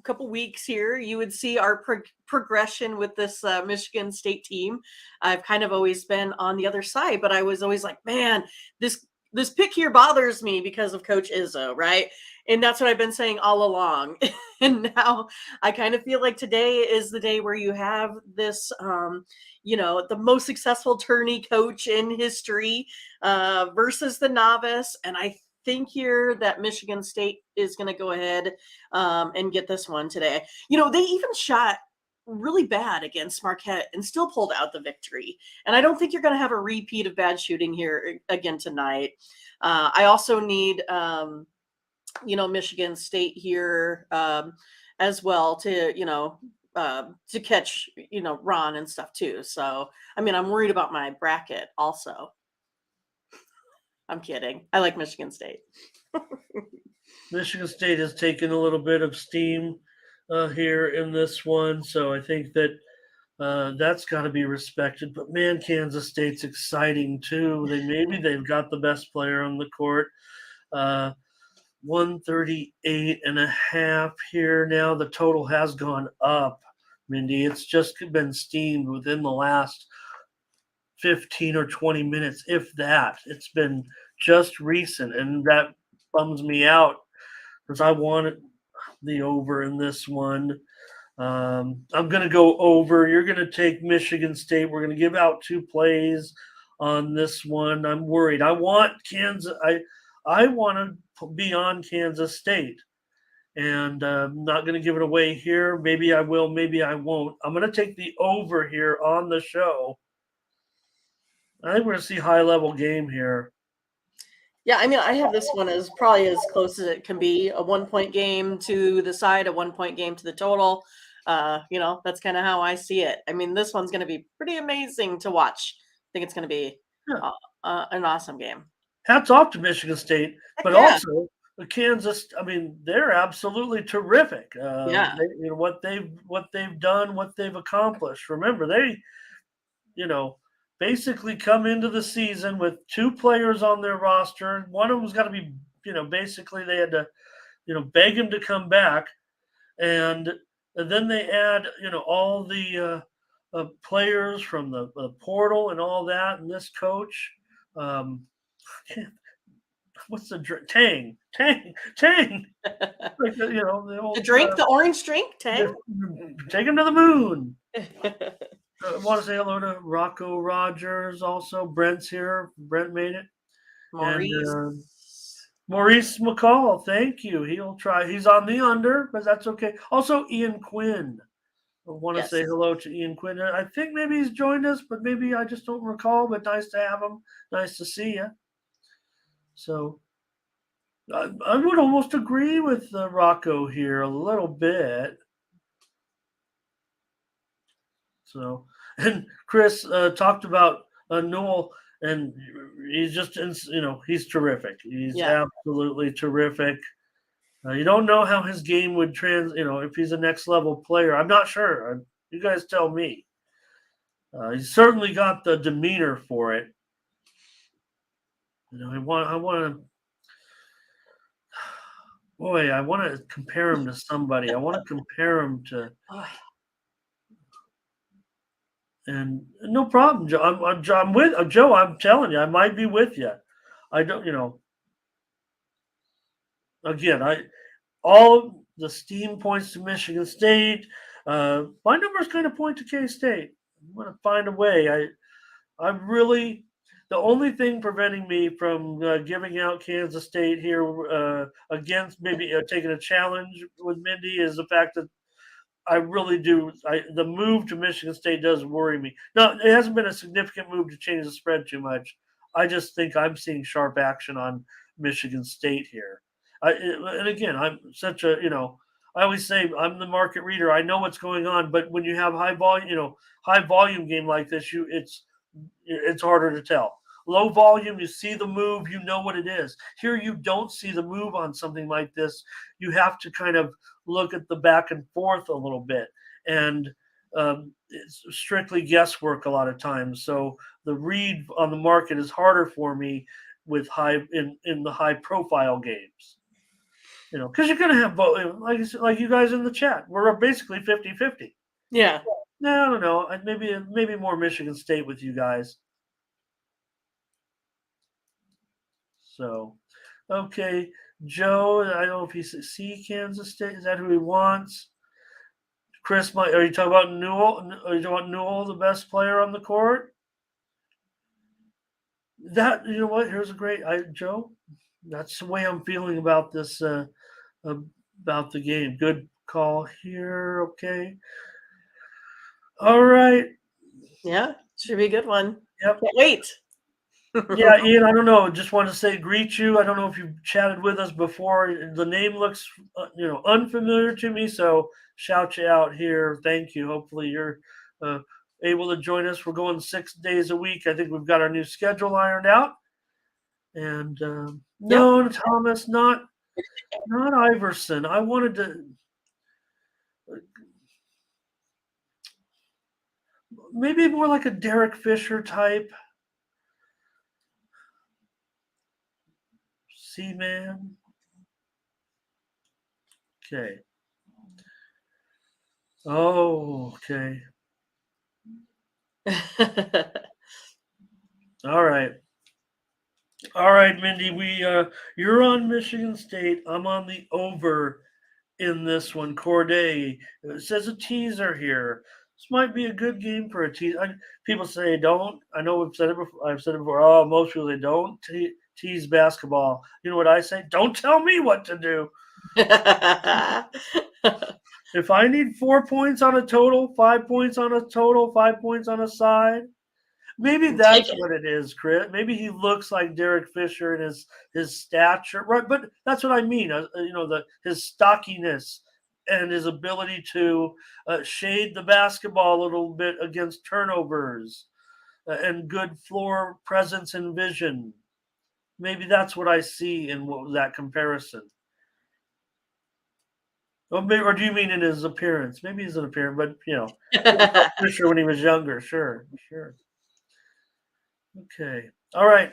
couple weeks here, you would see our progression with this Michigan State team. I've kind of always been on the other side, but I was always like, man, this pick here bothers me because of Coach Izzo, right? And that's what I've been saying all along. And now I kind of feel like today is the day where you have this, the most successful tourney coach in history versus the novice. And I think here that Michigan State is going to go ahead and get this one today. They even shot really bad against Marquette and still pulled out the victory. And I don't think you're going to have a repeat of bad shooting here again tonight. I also need, Michigan State here as well to catch, Ron and stuff too. So, I'm worried about my bracket also. I'm kidding. I like Michigan State. Michigan State has taken a little bit of steam here in this one. So I think that that's got to be respected. But, man, Kansas State's exciting too. They've got the best player on the court. 138.5 here now. The total has gone up, Mindy. It's just been steamed within the last 15 or 20 minutes, if that. It's been just recent, and that bums me out because I wanted the over in this one. I'm going to go over. You're going to take Michigan State. We're going to give out 2 plays on this one. I'm worried. I want Kansas. I want to be on Kansas State, and I'm not going to give it away here. Maybe I will, maybe I won't. I'm going to take the over here on the show. I think we're going to see high-level game here. Yeah, I mean, I have this one as probably as close as it can be, a 1-point game to the side, a 1-point game to the total. That's kind of how I see it. I mean, this one's going to be pretty amazing to watch. I think it's going to be Yeah. an awesome game. Hats off to Michigan State, Heck but yeah. also Kansas. I mean, they're absolutely terrific. Yeah. What they've done, what they've accomplished. Remember, they you know basically come into the season with two players on their roster. One of them's got to be basically they had to beg him to come back, and then they add all the players from the portal and all that, and this coach. Um, what's the Tang? Like the The old drink, the orange drink, Tang. take him to the moon. I want to say hello to Rocco Rogers. Also, Brent's here. Brent made it, and Maurice. Maurice McCall. Thank you. He'll try. He's on the under, but that's okay. Also, Ian Quinn. I want to say Yes. hello to Ian Quinn. I think maybe he's joined us, but maybe I just don't recall. But nice to have him. Nice to see you. So I would almost agree with Rocco here a little bit. So, and Chris talked about Newell, and he's just, he's terrific. He's Yeah. absolutely terrific. You don't know how his game would if he's a next level player. I'm not sure. You guys tell me. He's certainly got the demeanor for it. I want to. Boy, I want to compare him to somebody. I want to compare him to. Oh, And no problem, Joe. I'm with Joe. I'm telling you, I might be with you. I don't, Again, I all the steam points to Michigan State. My numbers kind of point to K State. I'm going to find a way. I really the only thing preventing me from giving out Kansas State here against maybe taking a challenge with Mindy is the fact that I really do. The move to Michigan State does worry me. No, it hasn't been a significant move to change the spread too much. I just think I'm seeing sharp action on Michigan State here. And again, I'm such a I always say I'm the market reader. I know what's going on, but when you have high volume game like this, it's harder to tell. Low volume, you see the move, you know what it is. Here, you don't see the move on something like this. You have to kind of look at the back and forth a little bit, and it's strictly guesswork a lot of times. So the read on the market is harder for me with in the high profile games. Because you're going to have both, like you guys in the chat, we're basically 50-50. yeah. No, I don't know. Maybe more Michigan State with you guys. So, okay, Joe. I don't know if he's see Kansas State. Is that who he wants? Chris, are you talking about Newell? Are you talking about Newell, the best player on the court? That what? Here's a great Joe. That's the way I'm feeling about this. About the game. Good call here. Okay. All right. Yeah. Should be a good one. Yep. Can't wait. Yeah, Ian, I don't know. Just want to say greet you. I don't know if you've chatted with us before. The name looks, unfamiliar to me. So shout you out here. Thank you. Hopefully you're able to join us. We're going 6 days a week. I think we've got our new schedule ironed out. And no, Yep. Thomas, not Iverson. I wanted to maybe more like a Derek Fisher type. C-man. Okay. Oh, okay. All right. All right, Mindy. You're on Michigan State. I'm on the over in this one. Corday. It says a teaser here. This might be a good game for a teaser. People say don't. I know we've said it before. I've said it before. Oh, most people say don't tease basketball. You know what I say? Don't tell me what to do. If I need 4 points on a total, 5 points on a total, 5 points on a side, Maybe We'll take that's it. what it is, Chris. Maybe he looks like Derek Fisher in his stature, right? But that's what I mean. His stockiness and his ability to shade the basketball a little bit against turnovers and good floor presence and vision. Maybe that's what I see in that comparison. Or do you mean in his appearance? Maybe he's an appearance, but think about Fisher when he was younger. Sure, sure. Okay. All right.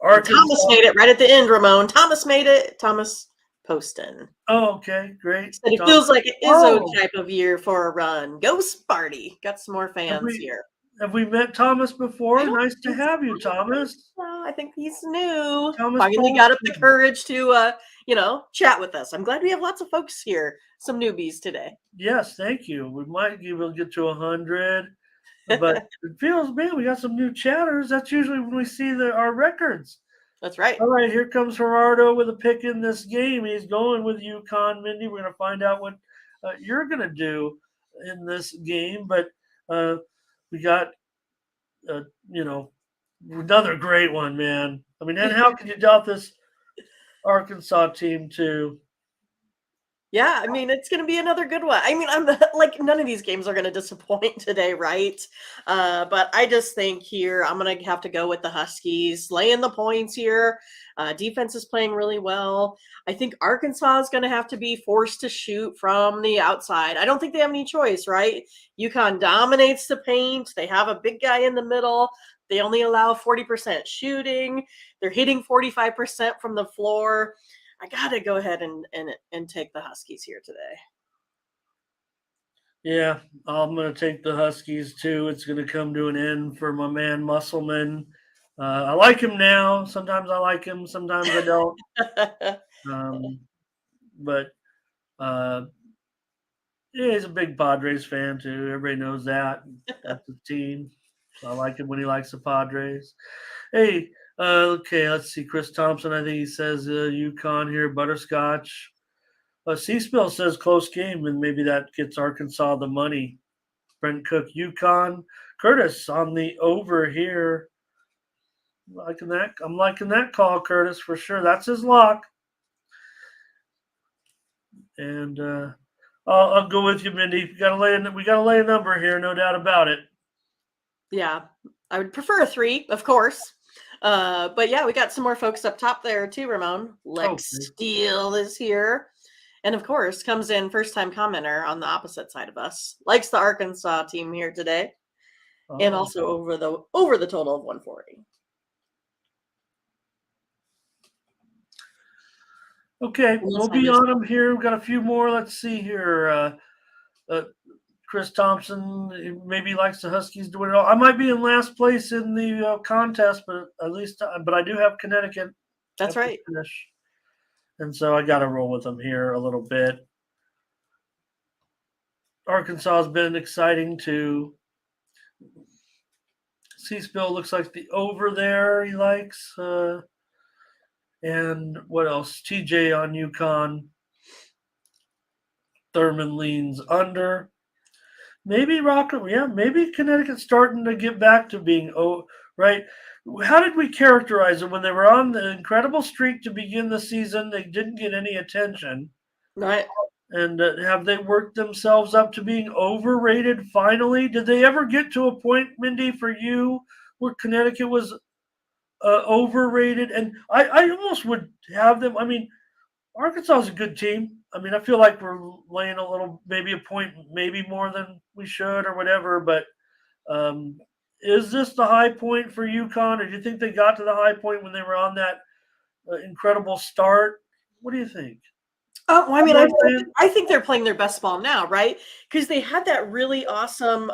And Thomas Arkansas. made it right at the end, Ramon. Thomas made it. Thomas Poston. Oh, okay. Great. Said it Tom. feels like it is a Oh, type of year for a run. Go Sparty. Got some more have fans we here. have we met Thomas I before? don't Nice to think so. have you, Thomas. I think he's new. Thomas Finally got up the Polston. courage to chat with us. I'm glad we have lots of folks here, some newbies today. Yes, thank you. We might be able to get to 100, but it feels, man, we got some new chatters. That's usually when we see our records. That's right. All right, here comes Gerardo with a pick in this game. He's going with UConn. Mindy, we're going to find out what you're going to do in this game. But we got, uh, you know, another great one, man. I mean, and how could you doubt this Arkansas team, too? Yeah, I mean, it's going to be another good one. I mean, I'm like, none of these games are going to disappoint today, right? But I just think here I'm going to have to go with the Huskies, laying the points here. Defense is playing really well. I think Arkansas is going to have to be forced to shoot from the outside. I don't think they have any choice, right? UConn dominates the paint. They have a big guy in the middle. They only allow 40% shooting. They're hitting 45% from the floor. I gotta go ahead and take the Huskies here today. Yeah, I'm going to take the Huskies, too. It's going to come to an end for my man Musselman. I like him now. Sometimes I like him. Sometimes I don't. But uh, yeah, he's a big Padres fan too. Everybody knows that. That's the team. So I like him when he likes the Padres. Hey, okay, let's see. Chris Thompson, I think he says UConn here, butterscotch. C-Spill says close game, and maybe that gets Arkansas the money. Brent Cook, UConn. Curtis on the over here. Liking that. I'm liking that call, Curtis, for sure. That's his lock. And I'll go with you, Mindy. We gotta lay a number here, no doubt about it. Yeah, I would prefer a 3, of course. But yeah, we got some more folks up top there too, Ramon. Lex Okay. Steele is here. And of course, comes in first-time commenter on the opposite side of us. Likes the Arkansas team here today. And Oh. also over the total of 140. Okay, Unless we'll I be missed on them here. We've got a few more. Let's see here. Chris Thompson maybe likes the Huskies to win it all. I might be in last place in the contest, but at least, but I do have Connecticut. That's at the right. finish, and so I got to roll with them here a little bit. Arkansas has been exciting too. C-Spill looks like the over there he likes. And what else? TJ on UConn. Thurman leans under. Maybe maybe Connecticut's starting to get back to being right. How did we characterize it when they were on the incredible streak to begin the season? They didn't get any attention, Right. and have they worked themselves up to being overrated? Finally, did they ever get to a point, Mindy, for you, where Connecticut was overrated? And I almost would have them. I mean, Arkansas is a good team. I mean, I feel like we're laying maybe a point, maybe more than we should or whatever. But is this the high point for UConn, or do you think they got to the high point when they were on that incredible start? What do you think? Oh, well, I mean, I'm saying? I think they're playing their best ball now, right? Because they had that really awesome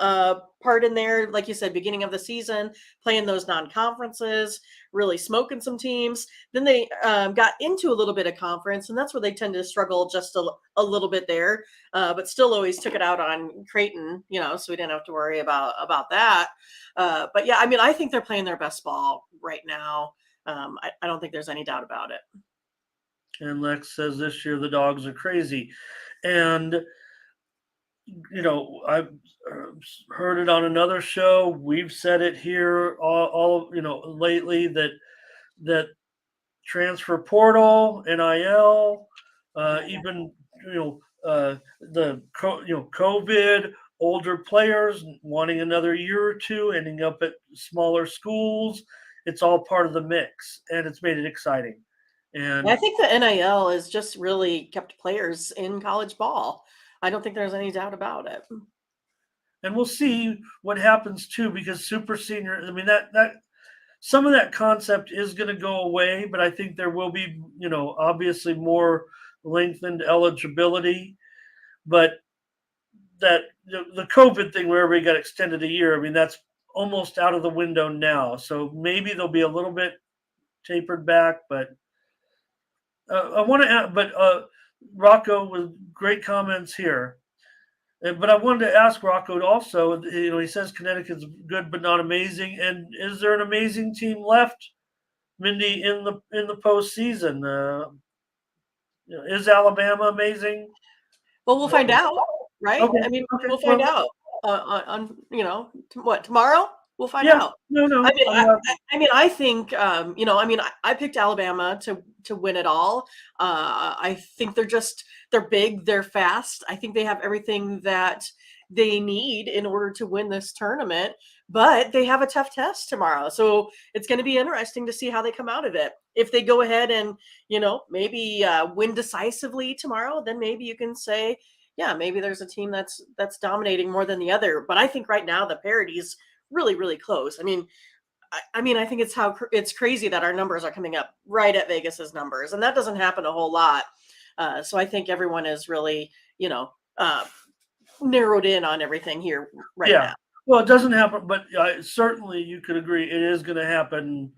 part in there, like you said, beginning of the season, playing those non-conferences, really smoking some teams. Then they got into a little bit of conference, and that's where they tend to struggle just a little bit there, but still always took it out on Creighton, so we didn't have to worry about that. But yeah, I mean, I think they're playing their best ball right now. I don't think there's any doubt about it. And Lex says this year the dogs are crazy. And I've heard it on another show. We've said it here all lately that transfer portal, NIL, even COVID, older players wanting another year or two, ending up at smaller schools. It's all part of the mix, and it's made it exciting. And I think the NIL has just really kept players in college ball. I don't think there's any doubt about it. we'll see what happens too, because super senior. I mean that some of that concept is going to go away, but I think there will be, obviously more lengthened eligibility. But that the COVID thing where everybody got extended a year, I mean, that's almost out of the window now. So maybe they'll be a little bit tapered back, but I want to add, but Rocco with great comments here. But I wanted to ask Rocco also. He says Connecticut's good but not amazing. And is there an amazing team left, Mindy, in the postseason? Is Alabama amazing? Well, we'll find out, right? Okay. I mean, Okay. we'll find Well, out on what tomorrow. We'll find yeah. out. No. I mean, I think I picked Alabama to win it all. I think they're big, they're fast. I think they have everything that they need in order to win this tournament. But they have a tough test tomorrow, so it's going to be interesting to see how they come out of it. If they go ahead and maybe win decisively tomorrow, then maybe you can say, yeah, maybe there's a team that's dominating more than the other. But I think right now the parity's really, really close. I think it's crazy that our numbers are coming up right at Vegas's numbers, and that doesn't happen a whole lot. So I think everyone is really, narrowed in on everything here right yeah. now. Well, it doesn't happen, but certainly you could agree it is going to happen.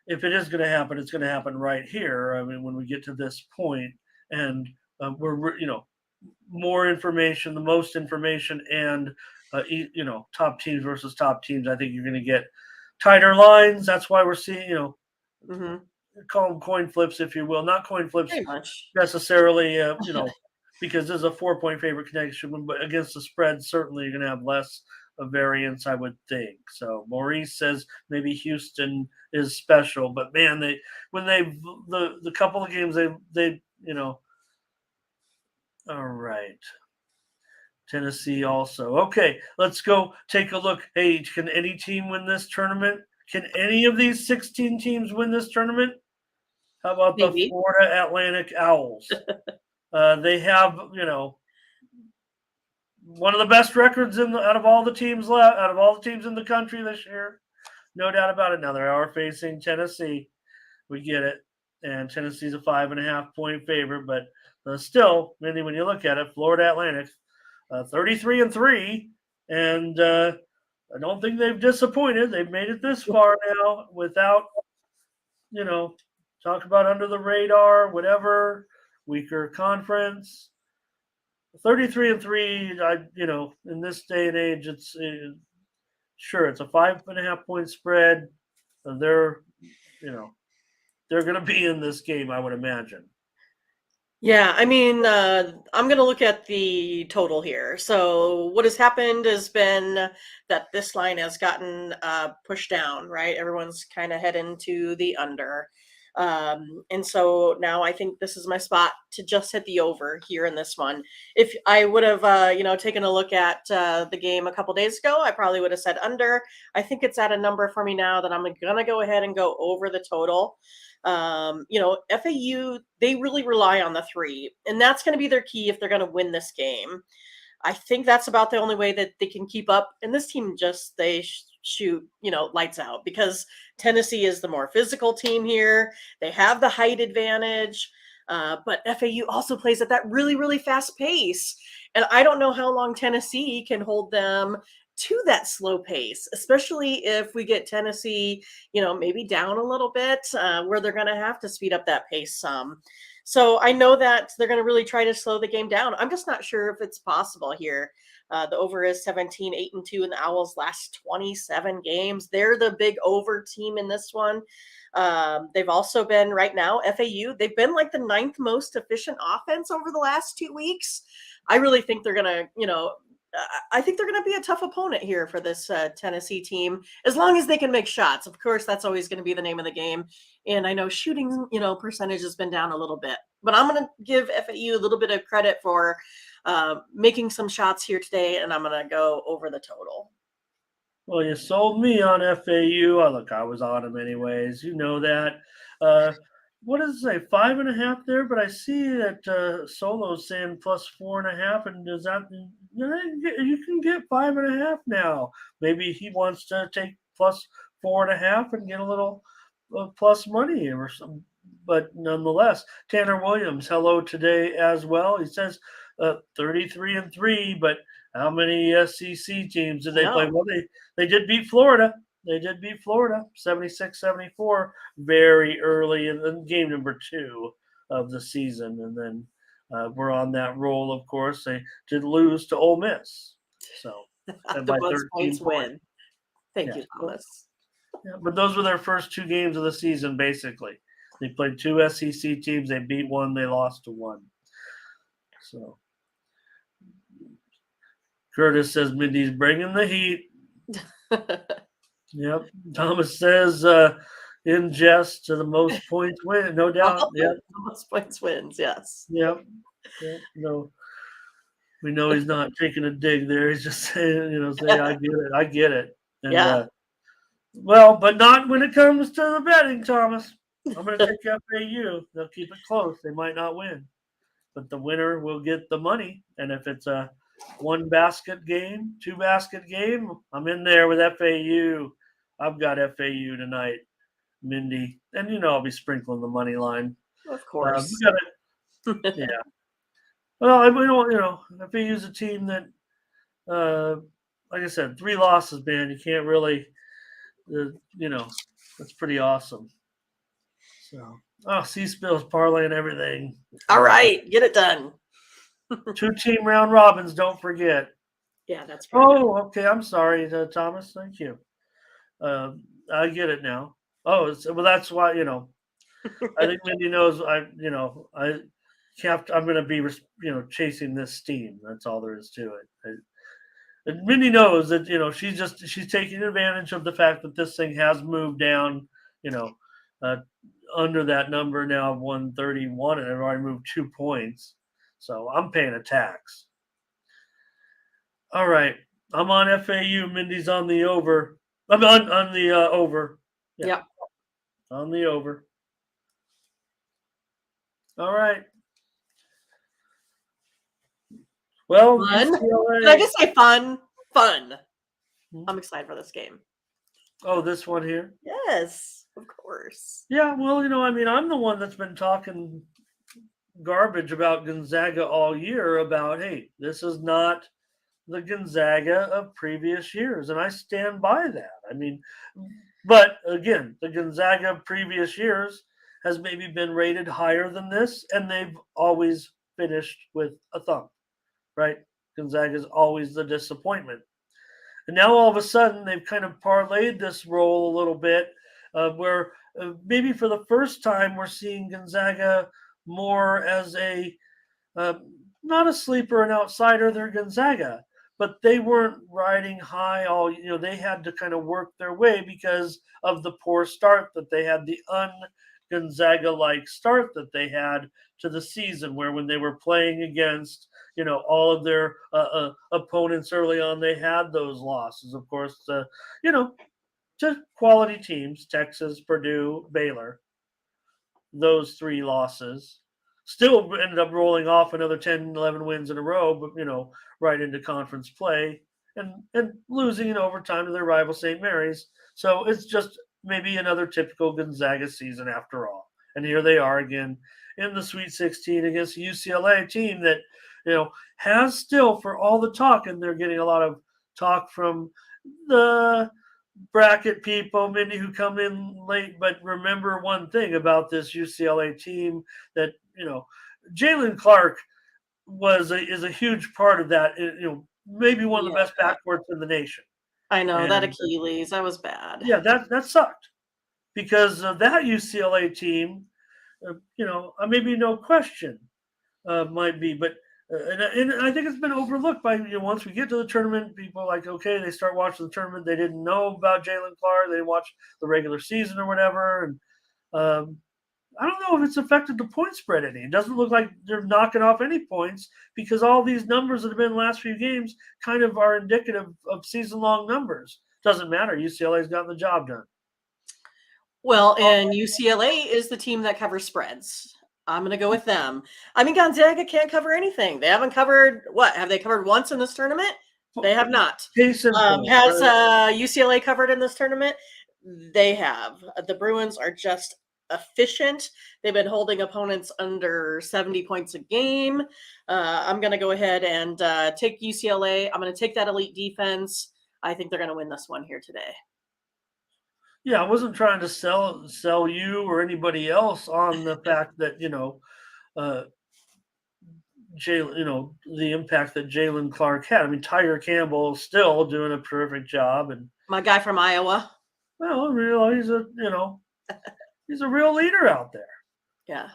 If it is going to happen, it's going to happen right here. I mean, when we get to this point, and we're more information, the most information, and top teams versus top teams. I think you're going to get tighter lines. That's why we're seeing Mm-hmm. call them coin flips, if you will, not coin flips Pretty much. necessarily. Because there's a 4-point favorite connection, but against the spread, certainly you're going to have less of variance, I would think. So Maurice says maybe Houston is special, but man, the couple of games they all right. Tennessee also. Okay, let's go take a look. Hey, can any team win this tournament? Can any of these 16 teams win this tournament? How about the Maybe. Florida Atlantic Owls? They have, one of the best records out of all the teams in the country this year. No doubt about it. Now they are facing Tennessee. We get it. And Tennessee's a 5.5-point favorite, but still, Mindy, when you look at it, Florida Atlantic, 33-3, and I don't think they've disappointed. They've made it this far now without, talk about under the radar, whatever, weaker conference. 33-3, in this day and age, it's sure it's a 5.5-point spread. They're, they're going to be in this game, I would imagine. Yeah, I'm going to look at the total here. So what has happened has been that this line has gotten pushed down, right? Everyone's kind of heading to the under. And so now I think this is my spot to just hit the over here in this one. If I would have, taken a look at the game a couple days ago, I probably would have said under. I think it's at a number for me now that I'm going to go ahead and go over the total. FAU, they really rely on the three, and that's going to be their key if they're going to win this game. I think that's about the only way that they can keep up. And this team they shoot, lights out, because Tennessee is the more physical team here. They have the height advantage, but FAU also plays at that really, really fast pace. And I don't know how long Tennessee can hold them to that slow pace, especially if we get Tennessee, maybe down a little bit, where they're going to have to speed up that pace some. So I know that they're going to really try to slow the game down. I'm just not sure if it's possible here. The over is 17, 8-2 in the Owls' last 27 games. They're the big over team in this one. They've also been right now, FAU, they've been like the 9th most efficient offense over the last 2 weeks. I really think they're going to, I think they're going to be a tough opponent here for this Tennessee team, as long as they can make shots. Of course, that's always going to be the name of the game. And I know shooting, percentage has been down a little bit, but I'm going to give FAU a little bit of credit for making some shots here today, and I'm going to go over the total. Well, you sold me on FAU. Oh, look, I was on them anyways. You know that. What does it say? 5.5 there, but I see that Solo's saying plus 4.5. And does that you can get 5.5 now? Maybe he wants to take plus 4.5 and get a little plus money or something. But nonetheless, Tanner Williams, hello today as well. He says 33-3, but how many SEC teams did they play? Well, they did beat Florida. They did beat Florida 76-74 very early in game number 2 of the season. And then we're on that roll, of course. They did lose to Ole Miss. So the by 13 points win. Thank you, Thomas. Yeah, but those were their first 2 games of the season, basically. They played 2 SEC teams. They beat one. They lost to one. So Curtis says Mindy's bringing the heat. Yep. Thomas says in jest to the most points win. No doubt. Yep. The most points wins, yes. Yep. No. We know he's not taking a dig there. He's just saying, say, I get it. I get it. And, well, but not when it comes to the betting, Thomas. I'm going to take FAU. They'll keep it close. They might not win. But the winner will get the money. And if it's a 1-basket game, 2-basket game, I'm in there with FAU. I've got FAU tonight, Mindy. And, I'll be sprinkling the money line. Of course. Yeah. Well, we don't, FAU's a team that, like I said, 3 losses, man. You can't really, that's pretty awesome. So, C-Spill's parlaying everything. All right, get it done. 2-team round robins, don't forget. Yeah, that's pretty good. Okay. I'm sorry, Thomas. Thank you. I get it now. Well, that's why, I think Mindy knows I'm going to be, chasing this steam. That's all there is to it. And Mindy knows that, she's taking advantage of the fact that this thing has moved down, under that number now of 131, and I've already moved 2 points. So I'm paying a tax. All right. I'm on FAU. Mindy's on the over. I'm on the over. Yeah. On the over. All right. Well, fun. Did I just say fun? Fun. I'm excited for this game. Oh, this one here? Yes, of course. Yeah, well, I'm the one that's been talking garbage about Gonzaga all year about, hey, this is not the Gonzaga of previous years. And I stand by that. But again, the Gonzaga of previous years has maybe been rated higher than this, and they've always finished with a thump, right? Gonzaga is always the disappointment. And now all of a sudden they've kind of parlayed this role a little bit where maybe for the first time we're seeing Gonzaga more as a not a sleeper, an outsider. They're Gonzaga, but they weren't riding high all. They had to kind of work their way because of the poor start that they had, the un-Gonzaga-like start that they had to the season, where when they were playing against all of their opponents early on, they had those losses. Of course, to quality teams, Texas, Purdue, Baylor. Those 3 losses still ended up rolling off another 10, 11 wins in a row, but, right into conference play and losing in overtime to their rival St. Mary's. So it's just maybe another typical Gonzaga season after all. And here they are again in the Sweet 16 against a UCLA team that, has still, for all the talk, and they're getting a lot of talk from the bracket people, Mindy, who come in late. But remember one thing about this UCLA team, that Jalen Clark is a huge part of that. Maybe one of the best backcourts in the nation. I know, that Achilles, that was bad. Yeah, that sucked, because that UCLA team, maybe no question might be, but And I think it's been overlooked by once we get to the tournament, people are like, okay, they start watching the tournament. They didn't know about Jalen Clark. They didn't watch the regular season or whatever. And I don't know if it's affected the point spread any. It doesn't look like they're knocking off any points because all these numbers that have been the last few games kind of are indicative of season-long numbers. Doesn't matter. UCLA's gotten the job done. Well, and UCLA is the team that covers spreads. I'm going to go with them. I mean, Gonzaga can't cover anything. They haven't covered what? Have they covered once in this tournament? They have not. Case in point, Has UCLA covered in this tournament? They have. The Bruins are just efficient. They've been holding opponents under 70 points a game. I'm going to go ahead and take UCLA. I'm going to take that elite defense. I think they're going to win this one here today. Yeah, I wasn't trying to sell you or anybody else on the fact that the impact that Jalen Clark had. I mean, Tiger Campbell is still doing a terrific job, and my guy from Iowa. Well, he's he's a real leader out there. Yeah.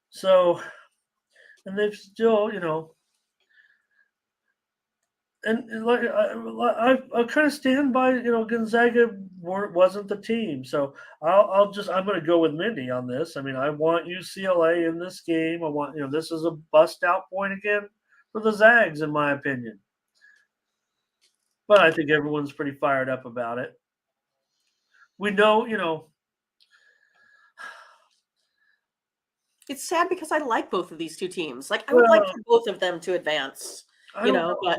So, and they've still, and like I kind of stand by, Gonzaga wasn't the team. So I'm going to go with Mindy on this. I mean, I want UCLA in this game. I want, this is a bust out point again for the Zags, in my opinion. But I think everyone's pretty fired up about it. We know, it's sad because I like both of these two teams. Like, I would like for both of them to advance, but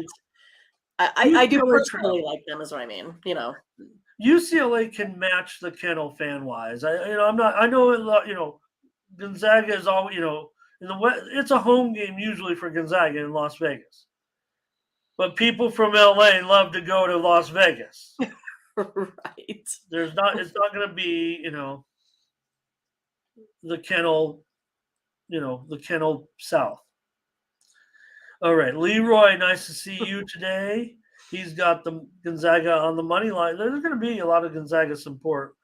I do personally like them, is what I mean, UCLA can match the Kennel fan wise. I know Gonzaga is all, in the West, it's a home game usually for Gonzaga in Las Vegas. But people from LA love to go to Las Vegas. Right. It's not going to be, the Kennel, the Kennel South. All right, Leroy, nice to see you today. He's got the Gonzaga on the money line. There's going to be a lot of Gonzaga support.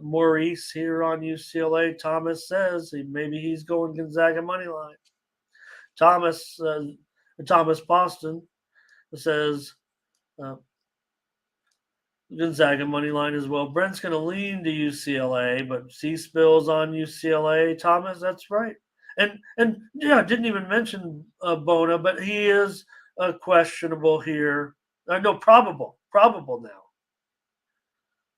Maurice here on UCLA. Thomas says maybe he's going Gonzaga money line. Thomas Boston says Gonzaga money line as well. Brent's going to lean to UCLA, but C-Spill's on UCLA. Thomas, that's right. And yeah, didn't even mention Bona, but he is questionable here. No, probable now.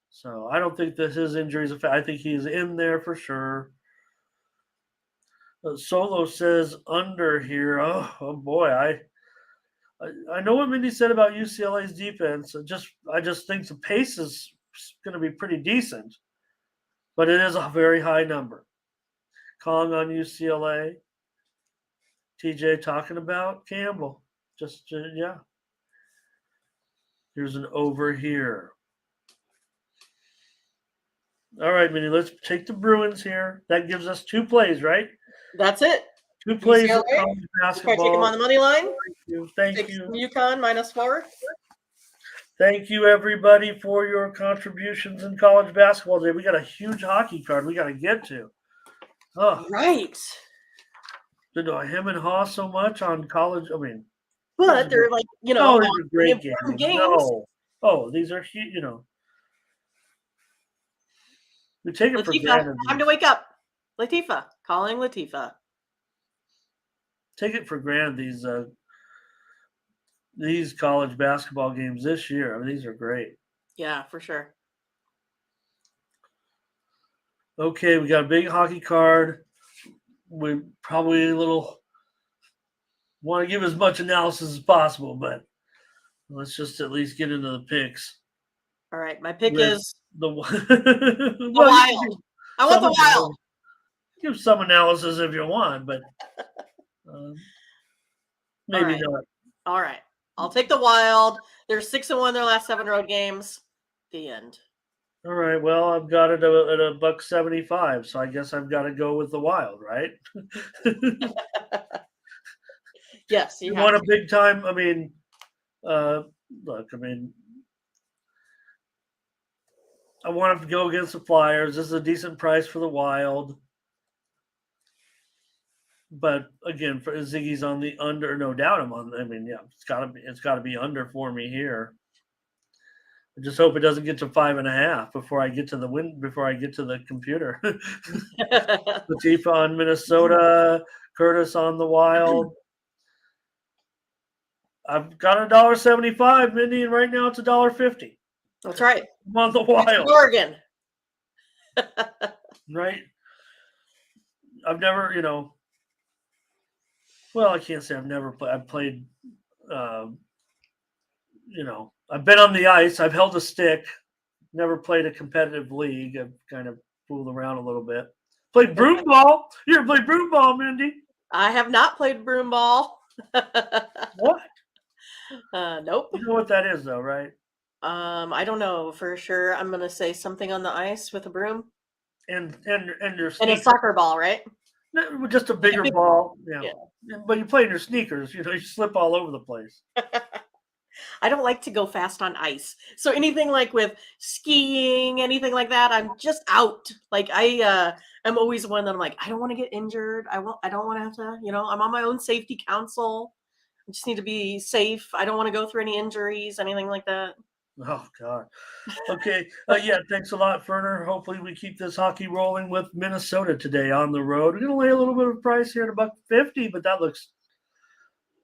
So I don't think that his injury is a fact. I think he's in there for sure. Solo says under here. Oh boy, I know what Mindy said about UCLA's defense. I just think the pace is going to be pretty decent, but it is a very high number. Kong on UCLA. TJ talking about Campbell. Yeah. Here's an over here. All right, Minnie, let's take the Bruins here. That gives us 2 plays, right? That's it. 2 plays of college basketball. Take them on the money line. Thank you. UConn -4. Thank you, everybody, for your contributions in college basketball today. We got a huge hockey card we got to get to. Oh, right. Did him and Haw so much on college? I mean, but they're like, these are great games. No. Oh, these are huge, We take it for granted. Time to wake up. Latifah. Calling Latifah. Take it for granted these college basketball games this year. I mean, these are great. Yeah, for sure. Okay, we got a big hockey card. We probably want to give as much analysis as possible, but let's just at least get into the picks. All right, my pick is the Wild. I want the Wild. Give some analysis if you want, but maybe not. All right, I'll take the Wild. They're 6-1 their last 7 road games. The end. All right. Well, I've got it at $1.75, so I guess I've got to go with the Wild, right? Yes, you want a big time. I mean, look. I mean, I want to go against the Flyers. This is a decent price for the Wild. But again, for Ziggy's on the under, no doubt I'm on. I mean, yeah, it's gotta be under for me here. I just hope it doesn't get to 5.5 before I get to the before I get to the computer. Latifa on Minnesota, Curtis on the Wild. I've got $1.75, Mindy, and right now it's $1.50. That's right. I'm on the It's a Wild, bargain. right? I've never, well, I can't say I've never played. I've played, um, I've been on the ice. I've held a stick. Never played a competitive league. I've kind of fooled around a little bit. Played broom ball. You ever played broom ball, Mindy? I have not played broom ball. What? Nope. You know what that is, though, right? I don't know for sure. I'm gonna say something on the ice with a broom And your and a sneakers. soccer ball, right? No, just a bigger big ball. Yeah. Yeah. But you play in your sneakers. You slip all over the place. I don't like to go fast on ice. So anything like with skiing, anything like that, I'm just out. Like I'm always one that I'm like, I don't want to get injured. I don't want to have to, I'm on my own safety council. I just need to be safe. I don't want to go through any injuries, anything like that. Oh God. Okay. Yeah. Thanks a lot, Ferner. Hopefully, we keep this hockey rolling with Minnesota today on the road. We're gonna lay a little bit of price here at $1.50, but that looks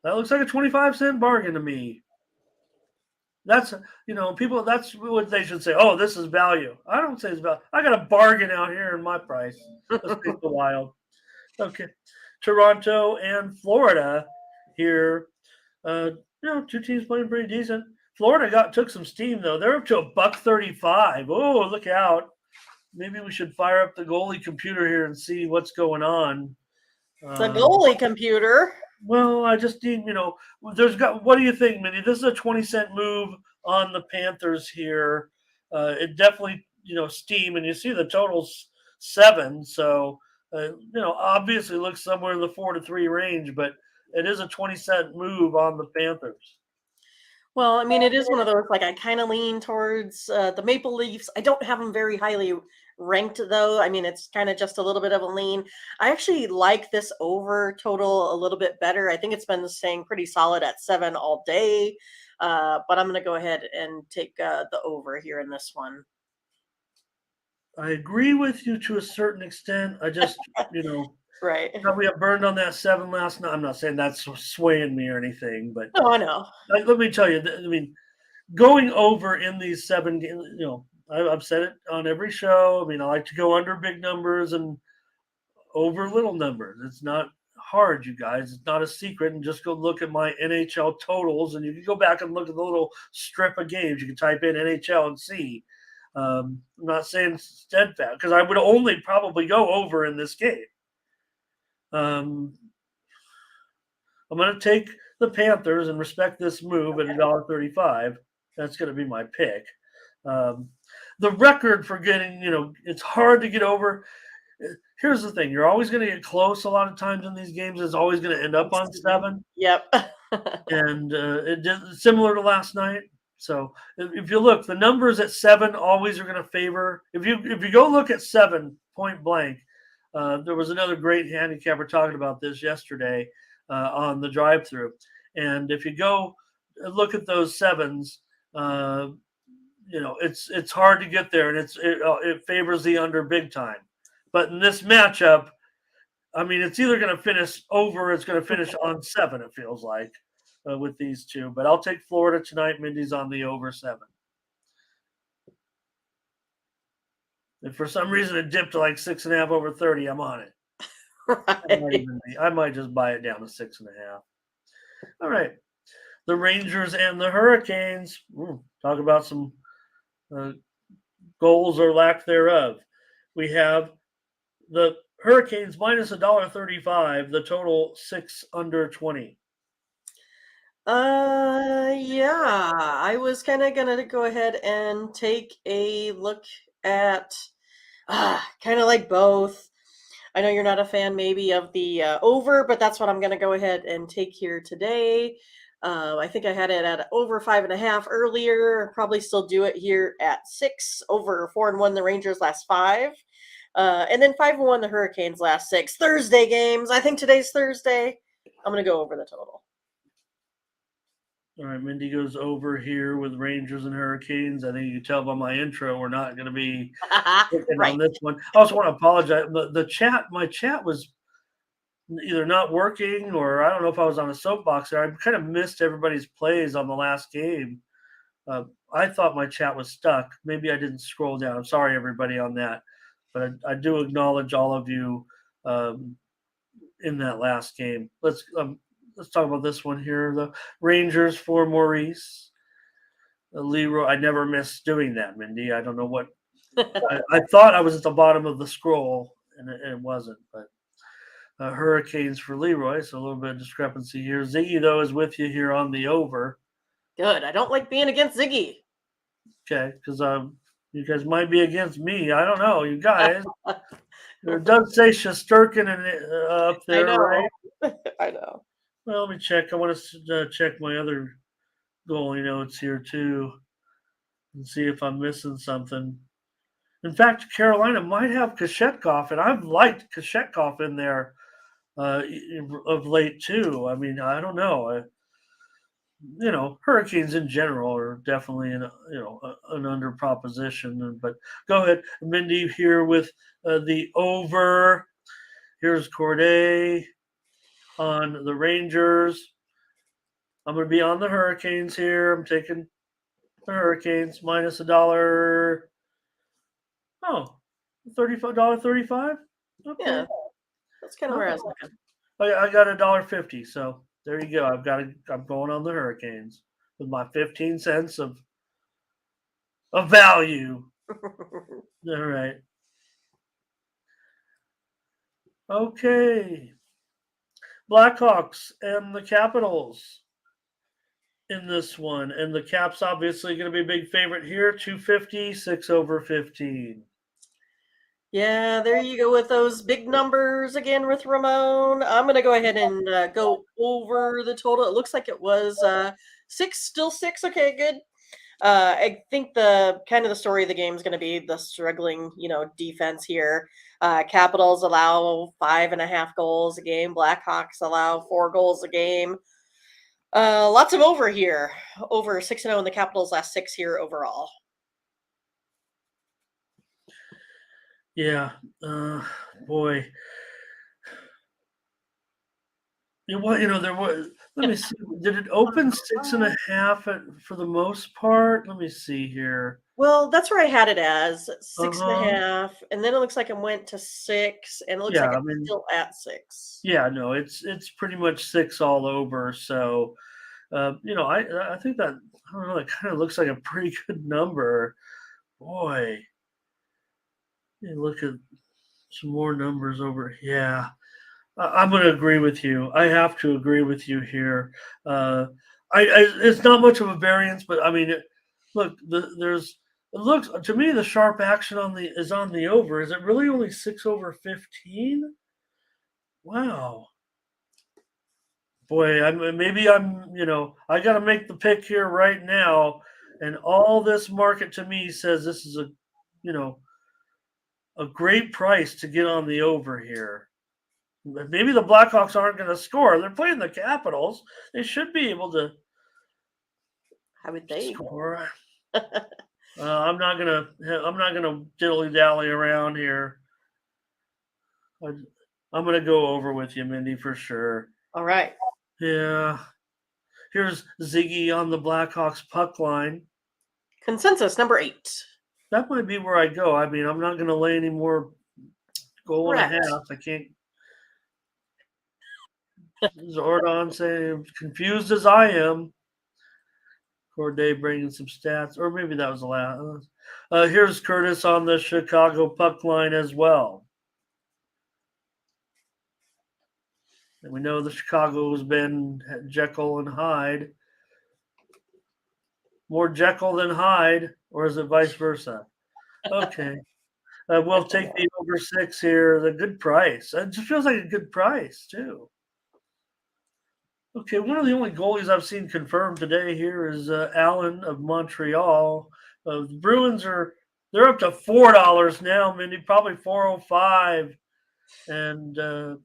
like a 25-cent bargain to me. That's people. That's what they should say. Oh, this is value. I don't say it's value. I got a bargain out here in my price. Let's take the Wild. Okay, Toronto and Florida here. Two teams playing pretty decent. Florida took some steam though. They're up to $1.35. Oh, look out! Maybe we should fire up the goalie computer here and see what's going on. The goalie computer. Well, I just need, what do you think, Minnie? This is a 20-cent move on the Panthers here. It definitely, steam, and you see the total's 7. So, obviously looks somewhere in the 4-3 range, but it is a 20-cent move on the Panthers. Well, I mean, it is one of those, like, I kind of lean towards the Maple Leafs. I don't have them very highly ranked, though. I mean, it's kind of just a little bit of a lean. I actually like this over total a little bit better. I think it's been staying pretty solid at 7 all day. But I'm going to go ahead and take the over here in this one. I agree with you to a certain extent. I just, Right. we got burned on that 7 last night. I'm not saying that's swaying me or anything, but Oh, I know. let me tell you, I mean, going over in these 7 games, I've said it on every show. I mean, I like to go under big numbers and over little numbers. It's not hard, you guys. It's not a secret. And just go look at my NHL totals, and you can go back and look at the little strip of games. You can type in NHL and see. I'm not saying steadfast because I would only probably go over in this game. I'm going to take the Panthers and respect this move at $1.35. That's going to be my pick. The record for getting, it's hard to get over. Here's the thing: you're always going to get close. A lot of times in these games, it's always going to end up on 7. Yep. And it's similar to last night. So if you look, the numbers at 7 always are going to favor. If you go look at 7 point blank, there was another great handicapper talking about this yesterday on the drive-through. And if you go look at those 7s, it's hard to get there, and it favors the under big time. But in this matchup, I mean, it's either going to finish over, or it's going to finish on 7. It feels like with these two. But I'll take Florida tonight. Mindy's on the over 7. If for some reason it dipped to like 6.5 over 30, I'm on it. Right. I might just buy it down to 6.5. All right. The Rangers and the Hurricanes. Talk about some goals or lack thereof. We have the Hurricanes minus $1.35. The total 6 under 20. Yeah, I was kind of gonna go ahead and take a look at kind of like both. I know you're not a fan maybe of the over, but that's what I'm gonna go ahead and take here today. I think I had it at over 5.5 earlier. Probably still do it here at 6 over 4-1. The Rangers last 5. And then 5-1 the Hurricanes last 6 Thursday games. I think today's Thursday. I'm going to go over the total. All right, Mindy goes over here with Rangers and Hurricanes. I think you can tell by my intro we're not going to be picking Right. on this one. I also want to apologize. My chat was either not working or I don't know if I was on a soapbox there. I kind of missed everybody's plays on the last game. I thought my chat was stuck. Maybe I didn't scroll down. I'm sorry, everybody, on that. But I do acknowledge all of you in that last game. Let's talk about this one here. The Rangers for Maurice. Leroy, I never miss doing that, Mindy. I don't know what. I thought I was at the bottom of the scroll, and it wasn't. But Hurricanes for Leroy, so a little bit of discrepancy here. Ziggy, though, is with you here on the over. Good. I don't like being against Ziggy. Okay, because you guys might be against me. I don't know, you guys. There does say Shesterkin up there, I know. right? I know. Well, let me check. I want to check my other goalie notes here too, and see if I'm missing something. In fact, Carolina might have Kashetkov, and I've liked Kashetkov in there of late too. I mean, I don't know. Hurricanes in general are definitely an under proposition. But go ahead, Mindy, here with the over. Here's Corday on the Rangers. I'm going to be on the Hurricanes here. I'm taking the Hurricanes minus $1. Oh, $35. Okay. Yeah, that's kind of where I was looking. I got $1.50. So there you go. I'm going on the Hurricanes with my 15 cents of value. All right. Okay. Blackhawks and the Capitals in this one. And the Caps obviously going to be a big favorite here. 250, 6 over 15. Yeah, there you go with those big numbers again with Ramon. I'm going to go ahead and go over the total. It looks like it was 6, still 6. Okay, good. I think the kind of the story of the game is going to be the struggling, defense here. Capitals allow 5.5 goals a game. Blackhawks allow 4 goals a game. Lots of over here. Over 6-0 in the Capitals last 6 here overall. Yeah. Boy. There was. Let me see. Did it open 6.5 for the most part? Let me see here. Well, that's where I had it as 6.5, and then it looks like it went to 6, and it looks like it's still at 6. Yeah, no, it's pretty much 6 all over. So, I think that I don't know. It kind of looks like a pretty good number. Boy, look at some more numbers over. Yeah, I'm going to agree with you. I have to agree with you here. It's not much of a variance, but I mean, look, it looks to me the sharp action is on the over. Is it really only 6 over 15? Wow. Boy, I got to make the pick here right now, and all this market to me says this is a great price to get on the over here. Maybe the Blackhawks aren't going to score. They're playing the Capitals. They should be able to. How would they score? I'm not gonna dilly dally around here. I'm gonna go over with you, Mindy, for sure. All right. Yeah. Here's Ziggy on the Blackhawks puck line. Consensus number 8. That might be where I go. I mean, I'm not going to lay any more goal and a half. I can't. Zordon saying, confused as I am. Corday bringing some stats, or maybe that was the last. Here's Curtis on the Chicago puck line as well. And we know the Chicago has been Jekyll and Hyde. More Jekyll than Hyde, or is it vice versa? Okay. We'll take the over 6 here. The good price. It just feels like a good price, too. Okay, one of the only goalies I've seen confirmed today here is Allen of Montreal. The Bruins are They're up to $4 now, Mindy. Probably 4.05. And the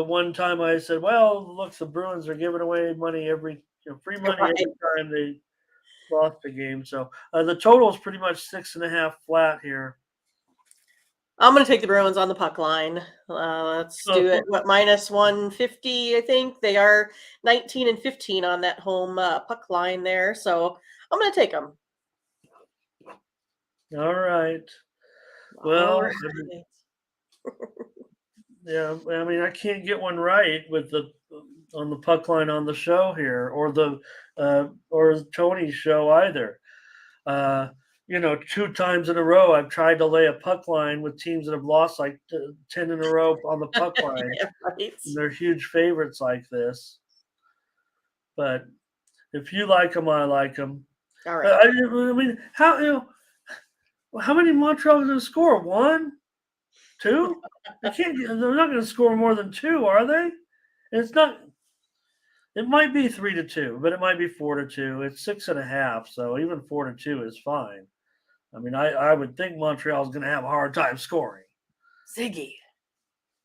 one time I said, "Well, look, the Bruins are giving away money free money Right. every time they lost the game." So the total is pretty much 6.5 flat here. I'm going to take the Bruins on the puck line. Let's do it. What, minus 150, I think. They are 19 and 15 on that home puck line there. So I'm going to take them. All right. All Well, right. yeah, I mean, I can't get one right with on the puck line on the show here, or Tony's show either. 2 times in a row, I've tried to lay a puck line with teams that have lost like 10 in a row on the puck line. Yeah, right. And they're huge favorites like this. But if you like them, I like them. All right. I mean, how many Montreal are going to score? 1, 2? They're not going to score more than 2, are they? And it's not. It might be 3-2, but it might be 4-2. It's 6.5, so even 4-2 is fine. I mean, I would think Montreal is going to have a hard time scoring. Ziggy.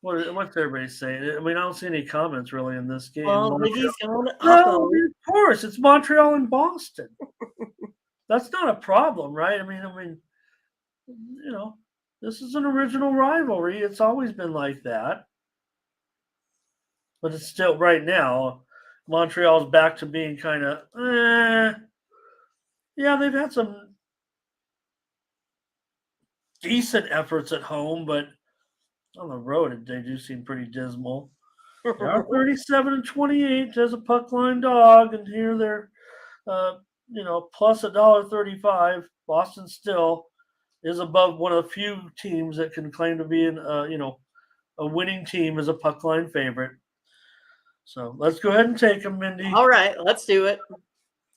What's everybody saying? I mean, I don't see any comments really in this game. Well, Ziggy's going up. No, of course, it's Montreal and Boston. That's not a problem, right? I mean, this is an original rivalry. It's always been like that. But it's still right now, Montreal's back to being kind of, yeah, they've had some decent efforts at home, but on the road they do seem pretty dismal. They are 37 and 28 as a puck line dog, and here they're, plus $1.35. Boston still is above one of the few teams that can claim to be a winning team as a puck line favorite. So let's go ahead and take them, Mindy. All right, let's do it.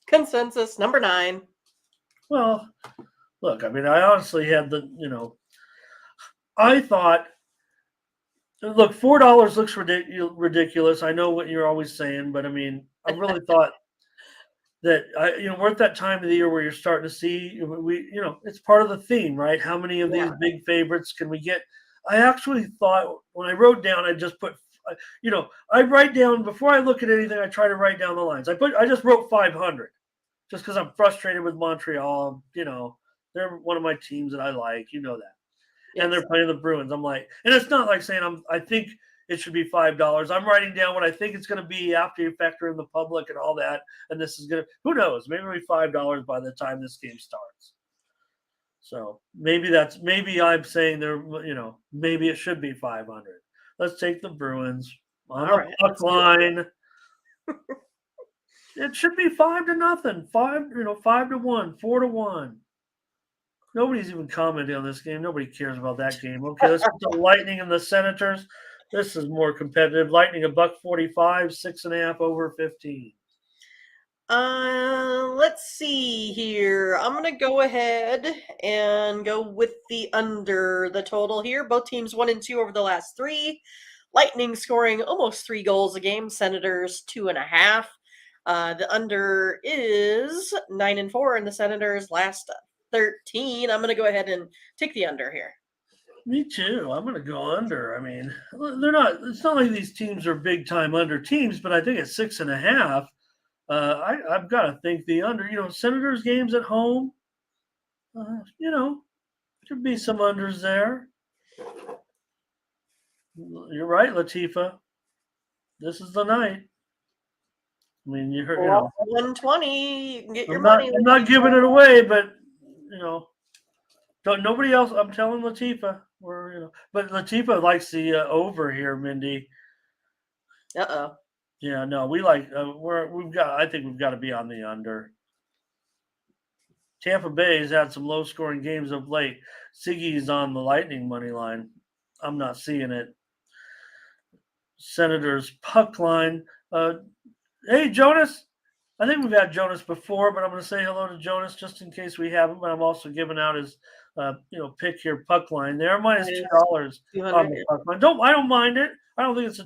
Consensus number 9. Well, look, I mean, I honestly had I thought, look, $4 looks ridiculous. I know what you're always saying, but I mean, I really thought that we're at that time of the year where you're starting to see it's part of the theme, right? How many of these big favorites can we get? I actually thought when I wrote down, I just put, I write down before I look at anything. I try to write down the lines. I just wrote 500, just because I'm frustrated with Montreal. They're one of my teams that I like. You know that. Yes. And they're playing the Bruins. I'm like, and it's not like saying I think it should be $5. I'm writing down what I think it's going to be after you factor in the public and all that. And this is going to, who knows, maybe it'll be $5 by the time this game starts. So maybe I'm saying maybe it should be 500. Let's take the Bruins on the puck line. It should be 5-0, 5-1, 4-1. Nobody's even commenting on this game. Nobody cares about that game. Okay, let's put the Lightning and the Senators. This is more competitive. Lightning $1.45, 6.5 over 15. Let's see here. I'm gonna go ahead and go with the under the total here. Both teams 1 and 2 over the last 3. Lightning scoring almost 3 goals a game. Senators 2.5. The under is 9 and 4 in the Senators last 13. I'm gonna go ahead and take the under here. Me too. I'm going to go under. I mean, they're not. It's not like these teams are big time under teams, but I think at 6.5, I've got to think the under. Senators games at home. Should be some unders there. You're right, Latifa. This is the night. I mean, you heard. 120. You can get your money. money. I'm not giving it away, but don't nobody else. I'm telling Latifa. But Latifa likes the over here, Mindy. Yeah, no, we like. I think we've got to be on the under. Tampa Bay has had some low-scoring games of late. Siggy's on the Lightning money line. I'm not seeing it. Senators puck line. Hey, Jonas. I think we've had Jonas before, but I'm going to say hello to Jonas just in case we haven't. But I'm also giving out his, pick your puck line there. Minus $2 on the puck line. I don't mind it. I don't think it's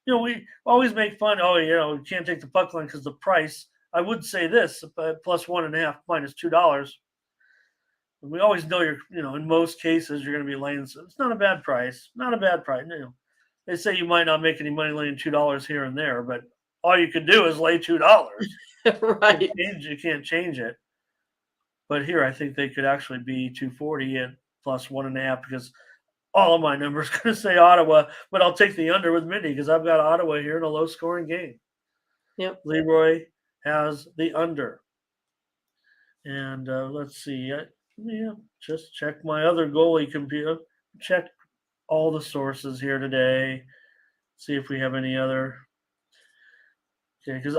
we always make fun. Oh, you can't take the puck line because the price. I would say this, but plus 1.5 minus $2. We always know in most cases you're going to be laying. So it's not a bad price. Not a bad price. They say you might not make any money laying $2 here and there, but all you can do is lay $2. Right. You can't change it. But here, I think they could actually be 240 and plus 1.5 because all of my numbers going to say Ottawa, but I'll take the under with Mindy because I've got Ottawa here in a low-scoring game. Yep. Leroy has the under. And let's see. Just check my other goalie computer. Check all the sources here today. See if we have any other. Okay, because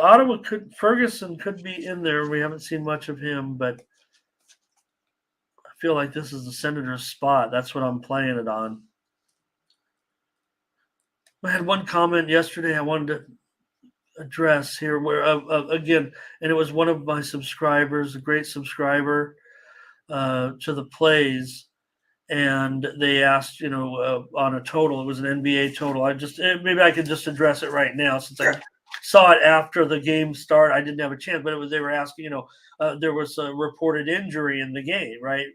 Ferguson could be in there. We haven't seen much of him, but I feel like this is the Senators' spot. That's what I'm playing it on. I had one comment yesterday I wanted to address here where again, and it was one of my subscribers, a great subscriber to the plays, and they asked, on a total. It was an NBA total. Maybe I could just address it right now since I saw it after the game start. I didn't have a chance, but they were asking, there was a reported injury in the game, right?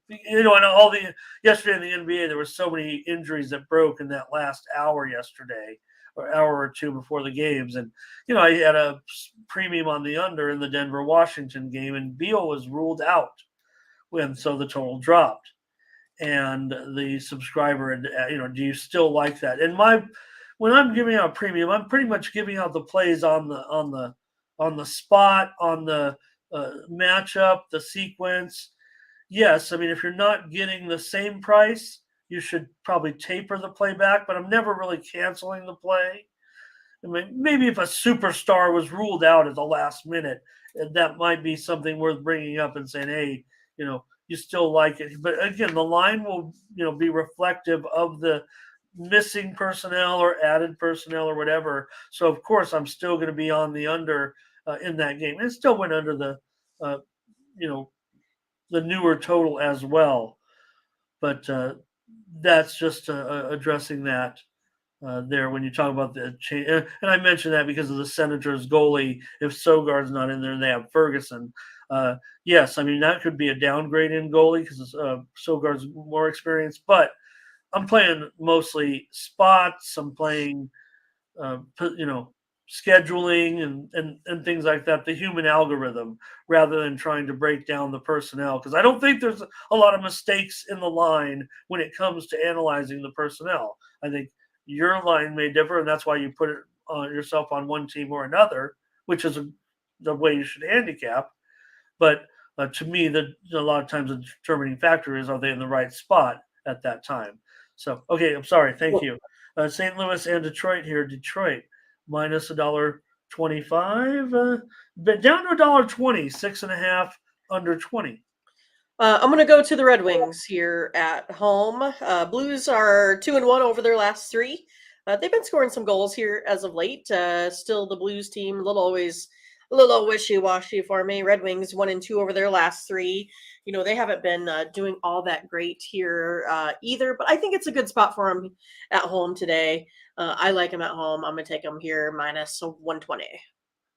And yesterday in the NBA, there were so many injuries that broke in that last hour yesterday, or hour or two before the games. And, I had a premium on the under in the Denver-Washington game, and Beal was ruled out so the total dropped. And the subscriber, do you still like that? And when I'm giving out premium, I'm pretty much giving out the plays on the spot, on the matchup, the sequence. Yes, I mean, if you're not getting the same price, you should probably taper the play back, but I'm never really canceling the play. I mean, maybe if a superstar was ruled out at the last minute, that might be something worth bringing up and saying, hey, you still like it. But again, the line will, be reflective of the missing personnel or added personnel or whatever. So, of course, I'm still going to be on the under in that game. And it still went under the, the newer total as well. But that's just addressing that there when you talk about the change. And I mentioned that because of the Senators goalie. If Sogard's not in there, they have Ferguson. Yes, I mean, that could be a downgrade in goalie because Sogard's more experienced. But I'm playing mostly spots. I'm playing, scheduling and things like that, the human algorithm, rather than trying to break down the personnel. Because I don't think there's a lot of mistakes in the line when it comes to analyzing the personnel. I think your line may differ, and that's why you put it on yourself on one team or another, which is the way you should handicap. But to me, a lot of times the determining factor is, are they in the right spot at that time? So, okay, I'm sorry. Thank you. St. Louis and Detroit here. Detroit minus $1.25, but down to $1.20, 6.5 under 20. I'm going to go to the Red Wings here at home. Blues are 2-1 over their last three. They've been scoring some goals here as of late. Still, the Blues team a little wishy-washy for me. Red Wings 1-2 over their last three. They haven't been doing all that great here either, but I think it's a good spot for them at home today. I like them at home. I'm going to take them here minus 120.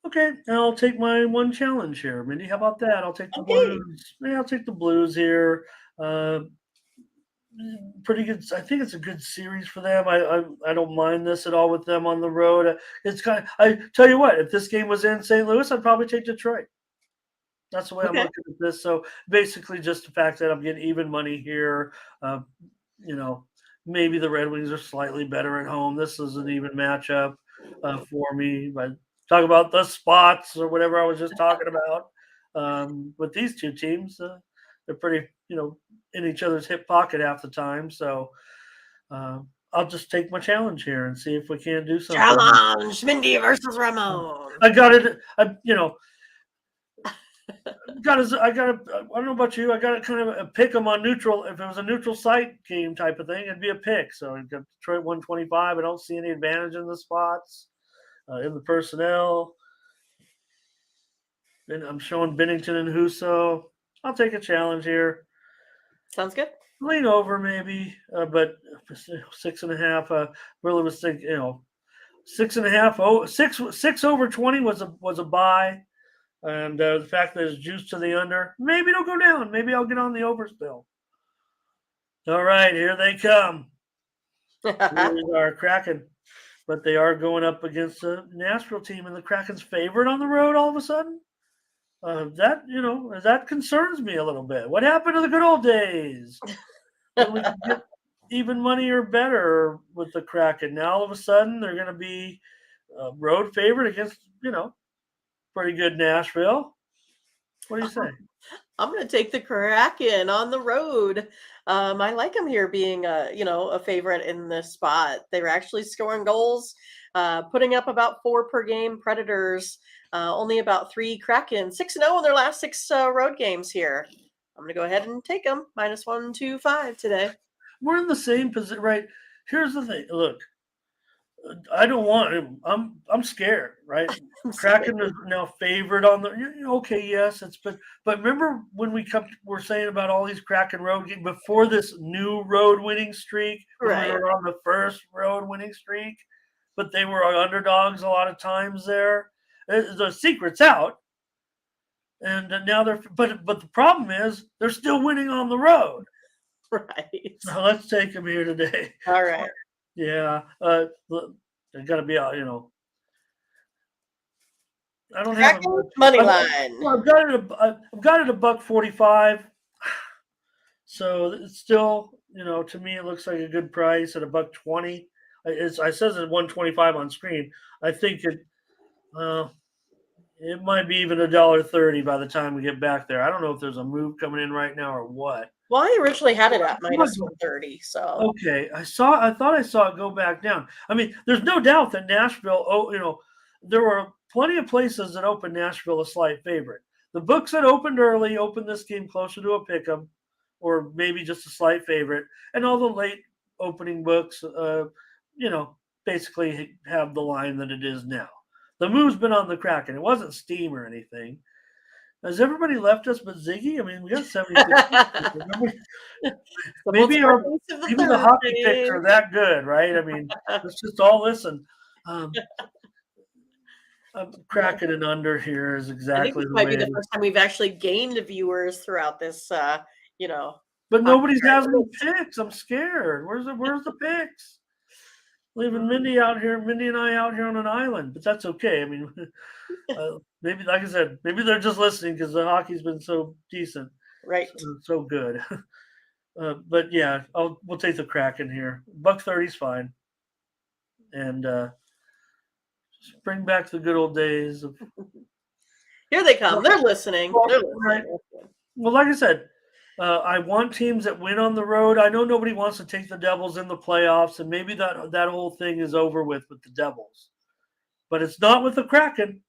Okay, I'll take my one challenge here. Mindy, how about that? I'll take the Blues. Yeah, I'll take the Blues here. Pretty good. I think it's a good series for them. I don't mind this at all with them on the road. It's I tell you what, if this game was in St. Louis, I'd probably take Detroit. That's the way I'm looking at this. So basically, just the fact that I'm getting even money here. Maybe the Red Wings are slightly better at home. This is an even matchup for me. But talk about the spots or whatever I was just talking about. With these two teams, they're pretty, in each other's hip pocket half the time. So I'll just take my challenge here and see if we can do something. Challenge Mindy versus Ramon. I got it. I don't know about you. I got to kind of pick them on neutral. If it was a neutral site game type of thing, it'd be a pick. So I've got Detroit 125. I don't see any advantage in the spots, in the personnel. Then I'm showing Bennington and Husso. I'll take a challenge here. Sounds good. Lean over maybe, but 6.5. Really was thinking, 6.5. 6 over 20 was a buy. And the fact that it's juiced to the under, maybe it'll go down. Maybe I'll get on the over still. All right, here they come. Here's our Kraken. But they are going up against a Nashville team, and the Kraken's favorite on the road all of a sudden. That concerns me a little bit. What happened to the good old days when we could get even money or better with the Kraken? Now all of a sudden they're going to be a road favorite against pretty good Nashville. What do you say? I'm going to take the Kraken on the road. I like them here being a favorite in this spot. They were actually scoring goals, putting up about 4 per game. Predators only about 3. Kraken 6-0 in their last 6 road games here. I'm going to go ahead and take them -125 today. We're in the same position, right? Here's the thing. Look, I don't want him. I'm scared, right? Kraken is now favored on the. Okay, yes, but remember when we're saying about all these Kraken road games before this new road winning streak, when Right. we were on the first road winning streak, but they were underdogs a lot of times there. The secret's out, and now but the problem is they're still winning on the road. Right. So let's take them here today. All right. Yeah, they got to be out. I don't have Kraken money line. I've got it. I've got it $1.45. So it's still, to me, it looks like a good price at $1.20. It says it's 125 on screen. I think it might be even $1.30 by the time we get back there. I don't know if there's a move coming in right now or what. Well, I originally had it at -130. So okay, I thought I saw it go back down. I mean, there's no doubt that Nashville. There were plenty of places that opened Nashville a slight favorite. The books that opened early opened this game closer to a pick'em, or maybe just a slight favorite, and all the late opening books, basically have the line that it is now. The move's been on the Kraken. It wasn't steam or anything. Has everybody left us but Ziggy? I mean, we got 76. maybe the hockey picks are that good, right? I mean, let's just all listen. Kraken and under here is exactly. I think this might be the first time we've actually gained viewers throughout this. But nobody's has any picks. I'm scared. Where's the picks? Leaving Mindy out here, Mindy and I out here on an island, but that's okay. I mean, maybe, like I said, maybe they're just listening because the hockey's been so decent, right? So good. But yeah, we'll take the Kraken here. $1.30 is fine, and just bring back the good old days of. Here they come. They're listening. Right. Well, like I said, I want teams that win on the road. I know nobody wants to take the Devils in the playoffs, and maybe that whole thing is over with the Devils. But it's not with the Kraken.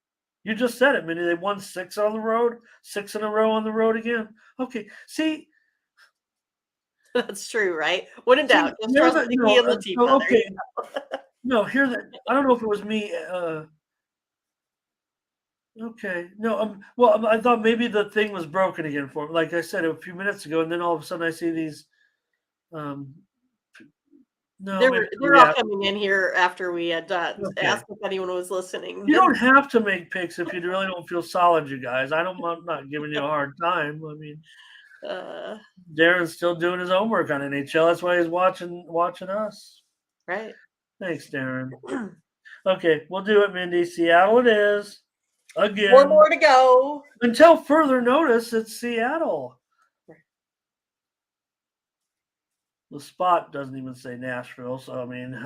You just said it, Minnie. They won 6 on the road, 6 in a row on the road again. Okay, see. That's true, right? When in doubt, just trust the key and the team. Okay. No, hear that. I don't know if it was me. Okay. No. Well, I thought maybe the thing was broken again for me. Like I said a few minutes ago, and then all of a sudden I see these. No, they're all coming in here after we had asked if anyone was listening. You don't have to make picks if you really don't feel solid, you guys. I'm not giving you a hard time. I mean, Darren's still doing his homework on NHL. That's why he's watching us. Right. Thanks, Darren. Okay, we'll do it, Mindy. Seattle it is. Again. 4 more to go. Until further notice, it's Seattle. The spot doesn't even say Nashville, so I mean,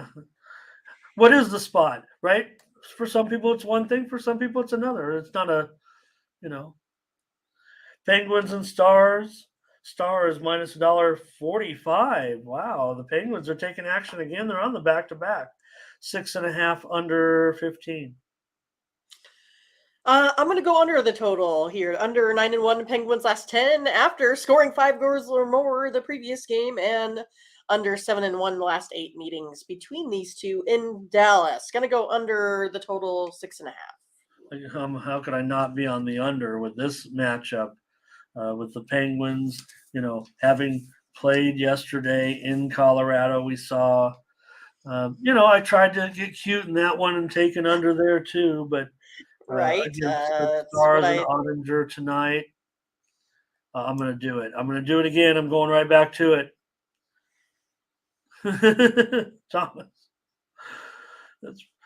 what is the spot, right? For some people, it's one thing. For some people, it's another. It's not Penguins and Stars. Stars minus $1.45. Wow, the Penguins are taking action again. They're on the back-to-back. 6.5 under 15. I'm going to go under the total here. Under 9-1 Penguins last 10 after scoring 5 goals or more the previous game, and under 7-1 the last 8 meetings between these two in Dallas. Going to go under the total 6.5. How could I not be on the under with this matchup with the Penguins? Having played yesterday in Colorado, we saw. I tried to get cute in that one and take an under there too, but Right. against the That's what Stars and I. Ottinger tonight. I'm going to do it. I'm going to do it again. I'm going right back to it. Thomas.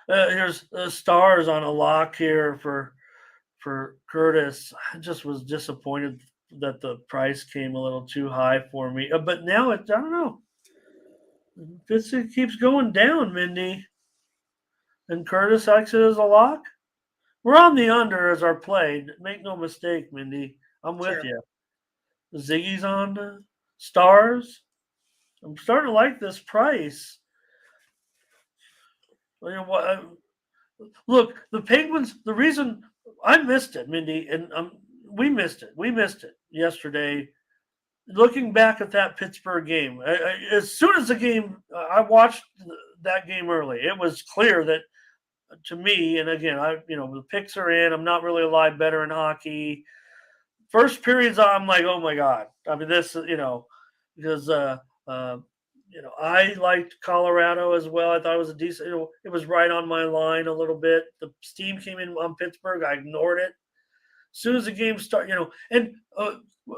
Here's Stars on a lock here for Curtis. I just was disappointed that the price came a little too high for me. But now I don't know. This keeps going down, Mindy. And Curtis likes it as a lock. We're on the under as our play. Make no mistake, Mindy. I'm with Sure. you. Ziggy's on Stars. I'm starting to like this price. You know what? Look, the Penguins. The reason I missed it, Mindy, and we missed it. We missed it yesterday. Looking back at that Pittsburgh game, as soon as the game, I watched that game early. It was clear that to me, and again, the picks are in. I'm not really a live better in hockey. First periods, I'm like, oh my god. I mean, this, because I liked Colorado as well. I thought it was a decent. It was right on my line a little bit. The steam came in on Pittsburgh. I ignored it. As soon as the game started, and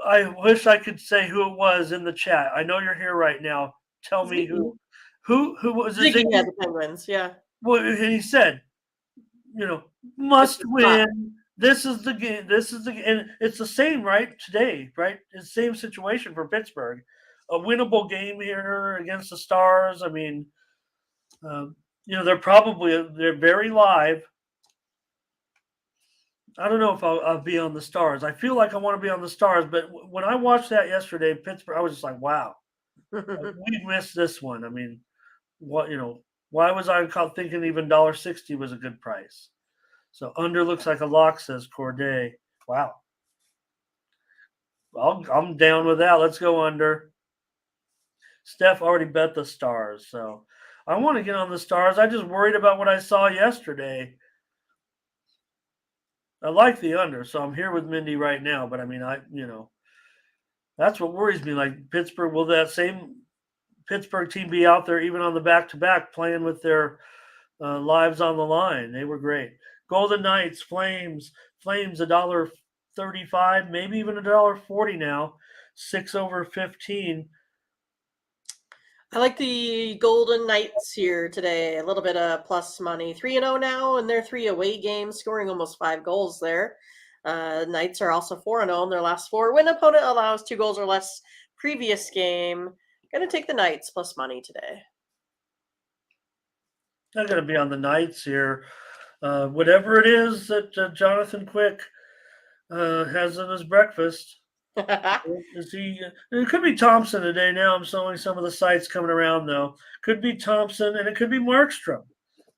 I wish I could say who it was in the chat. I know you're here right now. Tell me Ziggy. who was it? Ziggy had the Penguins. Yeah. Well, and he said, It's must the spot. win. This is the game. And it's the same, right? Today, right? It's the same situation for Pittsburgh. A winnable game here against the Stars. I mean, they're very live. I don't know if I'll be on the Stars. I feel like I want to be on the Stars, but when I watched that yesterday, Pittsburgh, I was just like, wow, we missed this one. I mean, what why was I thinking even $1.60 was a good price? So under looks like a lock, says Corday. Wow. I'm down with that. Let's go under. Steph already bet the Stars, so I want to get on the Stars. I just worried about what I saw yesterday. I like the under, so I'm here with Mindy right now. But I mean, that's what worries me. Like Pittsburgh, will that same Pittsburgh team be out there even on the back-to-back playing with their lives on the line? They were great. Golden Knights, Flames $1.35, maybe even $1.40 now. 6/15. I like the Golden Knights here today. A little bit of plus money. 3-0 now, and their 3 away games, scoring almost 5 goals there. Knights are also 4-0 in their last 4. When opponent allows 2 goals or less previous game, gonna take the Knights plus money today. I'm going to be on the Knights here. Whatever it is that Jonathan Quick has in his breakfast. Is he? It could be Thompson today. Now I'm showing some of the sites coming around though. Could be Thompson and it could be Markstrom.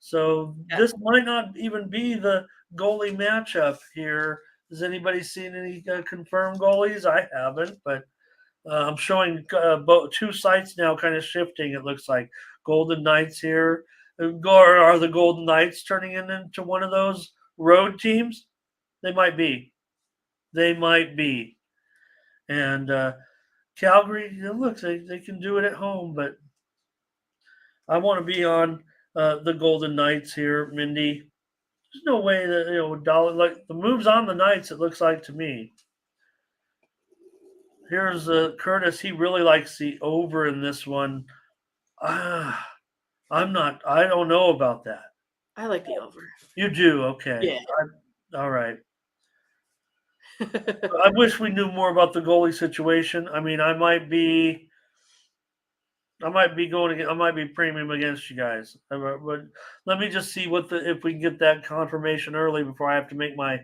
So this might not even be the goalie matchup here. Has anybody seen any confirmed goalies? I haven't, but I'm showing both 2 sites now, kind of shifting. It looks like Golden Knights here. Are the Golden Knights turning into one of those road teams? They might be. They might be. And Calgary, look, they can do it at home, but I want to be on the Golden Knights here, Mindy. There's no way that dollar like the moves on the Knights. It looks like to me. Here's Curtis. He really likes the over in this one. I don't know about that. I like the over. You do, okay. Yeah. All right. I wish we knew more about the goalie situation. I mean, I might be premium against you guys. But let me just see if we can get that confirmation early before I have to make my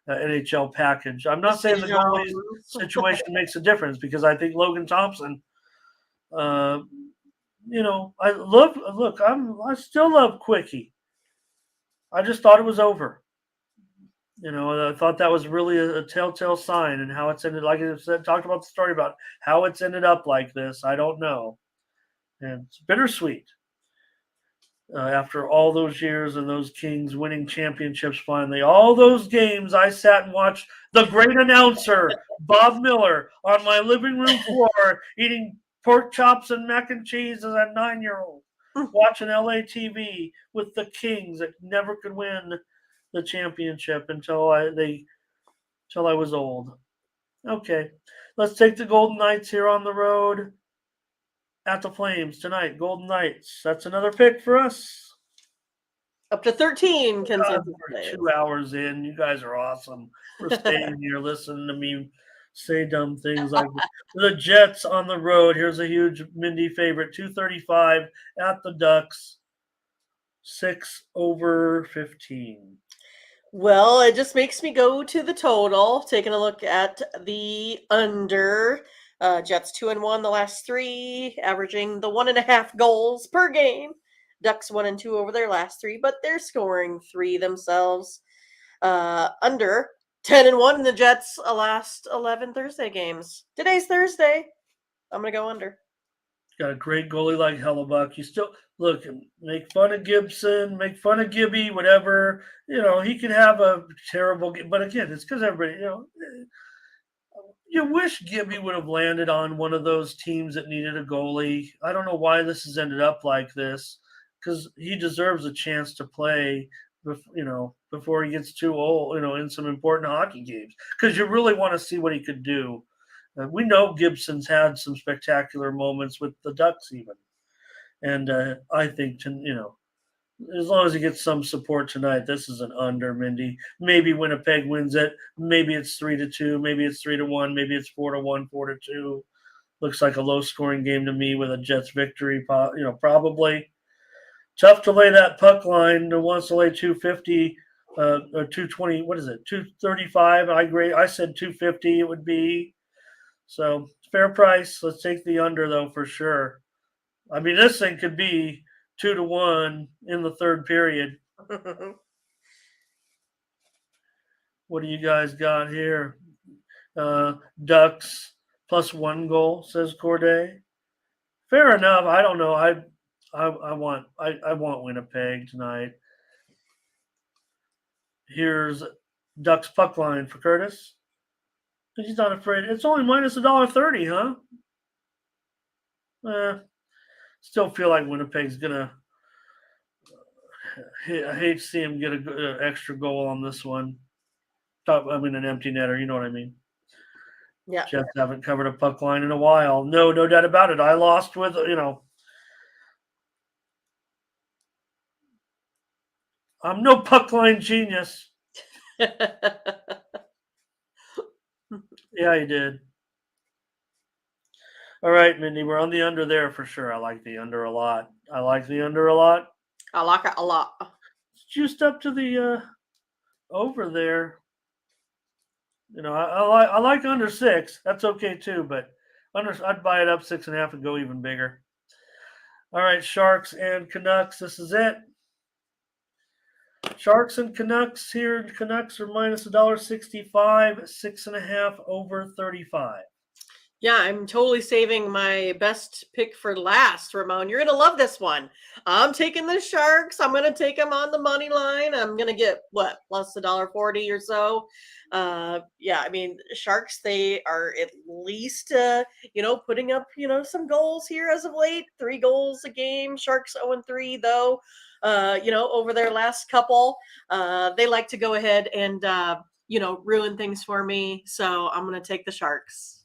NHL package. I'm not saying the goalie situation makes a difference because I think Logan Thompson. I still love Quickie. I just thought it was over. I thought that was really a telltale sign, and how it's ended. Like I said, talked about the story about how it's ended up like this. I don't know, and it's bittersweet. After all those years and those Kings winning championships, finally, all those games I sat and watched the great announcer Bob Miller on my living room floor eating pork chops and mac and cheese as a 9-year-old, watching LA TV with the Kings that never could win the championship until I was old. Okay, let's take the Golden Knights here on the road at the Flames tonight. Golden Knights. That's another pick for us. Up to 13 God, consensus we're plays. 2 hours in. You guys are awesome. We're staying here listening to me say dumb things like this. The Jets on the road. Here's a huge Mindy favorite. 235 at the Ducks. 6/15. Well, it just makes me go to the total. Taking a look at the under. Jets 2-1 the last three, averaging the 1.5 goals per game. Ducks 1-2 over their last three, but they're scoring 3 themselves. Under 10-1 in the Jets' last 11 Thursday games. Today's Thursday. I'm gonna go under. Got a great goalie like Hellebuck. You still look, make fun of Gibson, make fun of Gibby, whatever. He could have a terrible game, but again, it's because everybody, you wish Gibby would have landed on one of those teams that needed a goalie. I don't know why this has ended up like this, because he deserves a chance to play, before he gets too old, in some important hockey games, because you really want to see what he could do. We know Gibson's had some spectacular moments with the Ducks, even, and I think as long as he gets some support tonight, this is an under, Mindy. Maybe Winnipeg wins it. Maybe it's 3-2. Maybe it's 3-1. Maybe it's 4-1, 4-2. Looks like a low-scoring game to me with a Jets victory. Probably tough to lay that puck line. Who wants to lay 250 or 220? What is it? 235. I said 250. It would be. So fair price. Let's take the under though for sure. I mean, this thing could be 2-1 in the third period. What do you guys got here? Ducks plus 1 goal, says Corday. Fair enough. I don't know. I want Winnipeg tonight. Here's Ducks puck line for Curtis. He's not afraid. It's only minus $1.30, huh? Still feel like Winnipeg's gonna. I hate to see him get an extra goal on this one. I mean, an empty netter. You know what I mean? Yeah. Jets haven't covered a puck line in a while. No doubt about it. I lost with I'm no puck line genius. Yeah, you did. All right, Mindy, we're on the under there for sure. I like the under a lot. I like it a lot. Juiced up to the over there. I like under 6. That's okay too, but I'd buy it up 6.5 and go even bigger. All right, Sharks and Canucks. This is it. Sharks and Canucks here. Canucks are minus $1.65, 6.5 over 35. Yeah, I'm totally saving my best pick for last, Ramon. You're going to love this one. I'm taking the Sharks. I'm going to take them on the money line. I'm going to get, plus $1.40 or so. Yeah, I mean, Sharks, they are at least, putting up, some goals here as of late. 3 goals a game. Sharks 0-3, though, over their last couple. They like to go ahead and, ruin things for me. So I'm going to take the Sharks.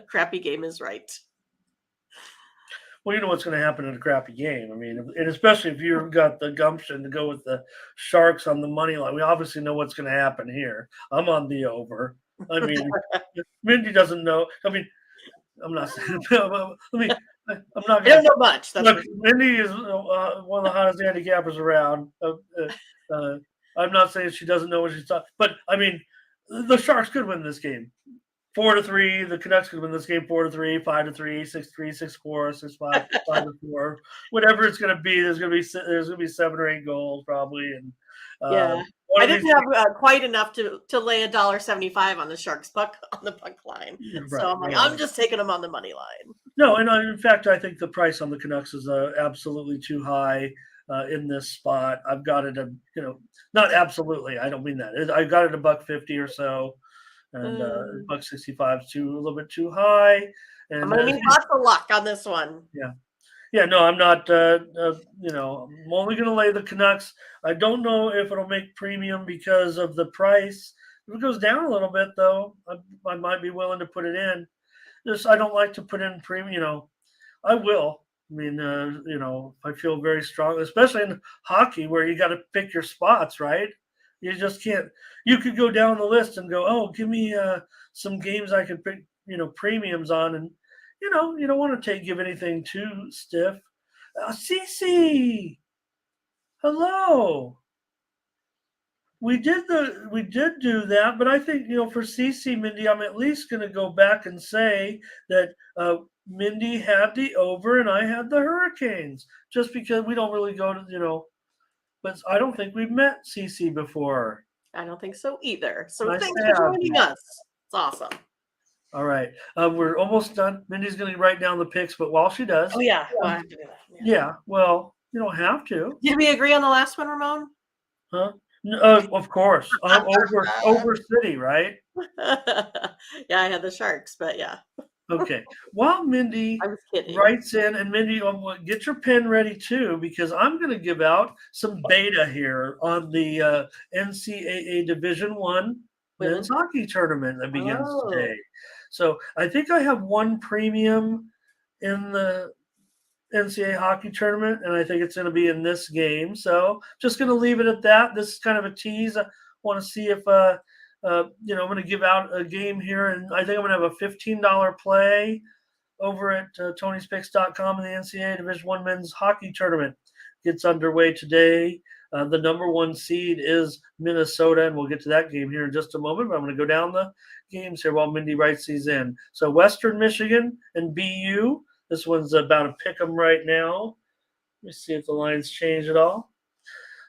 Crappy game is right. Well, you know what's going to happen in a crappy game. I mean, and especially if you've got the gumption to go with the Sharks on the money line, we obviously know what's going to happen here. I'm on the over. I mean, Mindy doesn't know. I mean, I'm not saying. I'm not going to. I don't know much. Look, Mindy is one of the hottest handicappers around. I'm not saying she doesn't know what she's talking, but I mean, the Sharks could win this game. 4-3. The Canucks could win this game 4-3, 5-3, 6-3, 6-4, 6-5, 5-4. Whatever it's going to be, there's going to be 7 or 8 goals probably. And yeah, I didn't have quite enough to lay $1.75 on the Sharks puck line. Right, so I'm like, I'm just taking them on the money line. No, and in fact, I think the price on the Canucks is absolutely too high in this spot. I've got it, not absolutely. I don't mean that. I got it $1.50 or so. And $1.65 is a little bit too high. And I'm gonna need lots of luck on this one. Yeah, Yeah, no, I'm not. I'm only going to lay the Canucks. I don't know if it'll make premium because of the price. If it goes down a little bit, though, I might be willing to put it in. Just I don't like to put in premium. I will. I mean, I feel very strong, especially in hockey where you got to pick your spots, right? You just can't. You could go down the list and go, oh, give me some games I could pick, premiums on, and you don't want to give anything too stiff. Cece, hello. We did do that, but I think for CC Mindy, I'm at least going to go back and say that Mindy had the over and I had the Hurricanes, just because we don't really go to but I don't think we've met CC before. I don't think so either. So Nice thanks to for have joining you. us. It's awesome. All right, we're almost done. Mindy's going to write down the picks, but while she does, Oh yeah, well, I have to do that. yeah, well, you don't have to, Did we agree on the last one, Ramon? huh? Of course, over city, right? Yeah, I had the Sharks, but yeah, Okay. While Mindy I was kidding. writes in, and Mindy, get your pen ready too, because I'm going to give out some beta here on the NCAA Division One men's hockey tournament that begins today. So I think I have one premium in the NCAA hockey tournament, and I think it's going to be in this game. So just going to leave it at that. This is kind of a tease. I want to see if I'm going to give out a game here, and I think I'm going to have a $15 play over at Tony'sPicks.com, and the NCAA Division One men's hockey tournament gets underway today. The number one seed is Minnesota, and we'll get to that game here in just a moment. But I'm going to go down the games here while Mindy writes these in. So Western Michigan and BU. This one's about a pick 'em right now. Let me see if the lines change at all.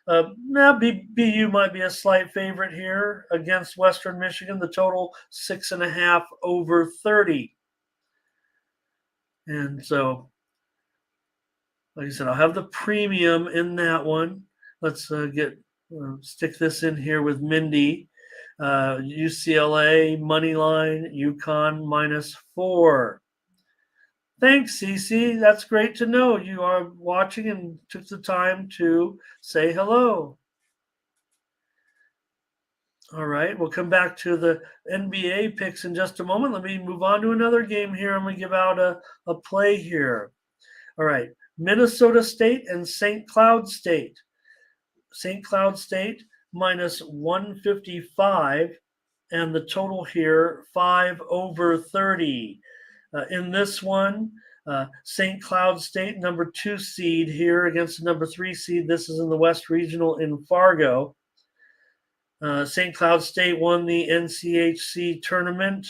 Now BU might be a slight favorite here against Western Michigan. The total 6.5 over 30. And so, like I said, I'll have the premium in that one. Let's stick this in here with Mindy. UCLA money line, UConn -4. Thanks, Cece. That's great to know you are watching and took the time to say hello. All right, we'll come back to the NBA picks in just a moment. Let me move on to another game here. I'm going to give out a play here. All right, Minnesota State and St. Cloud State. St. Cloud State -155, and the total here 5 over 30. In this one, St. Cloud State, number 2 seed here against the number 3 seed. This is in the West Regional in Fargo. St. Cloud State won the NCHC tournament,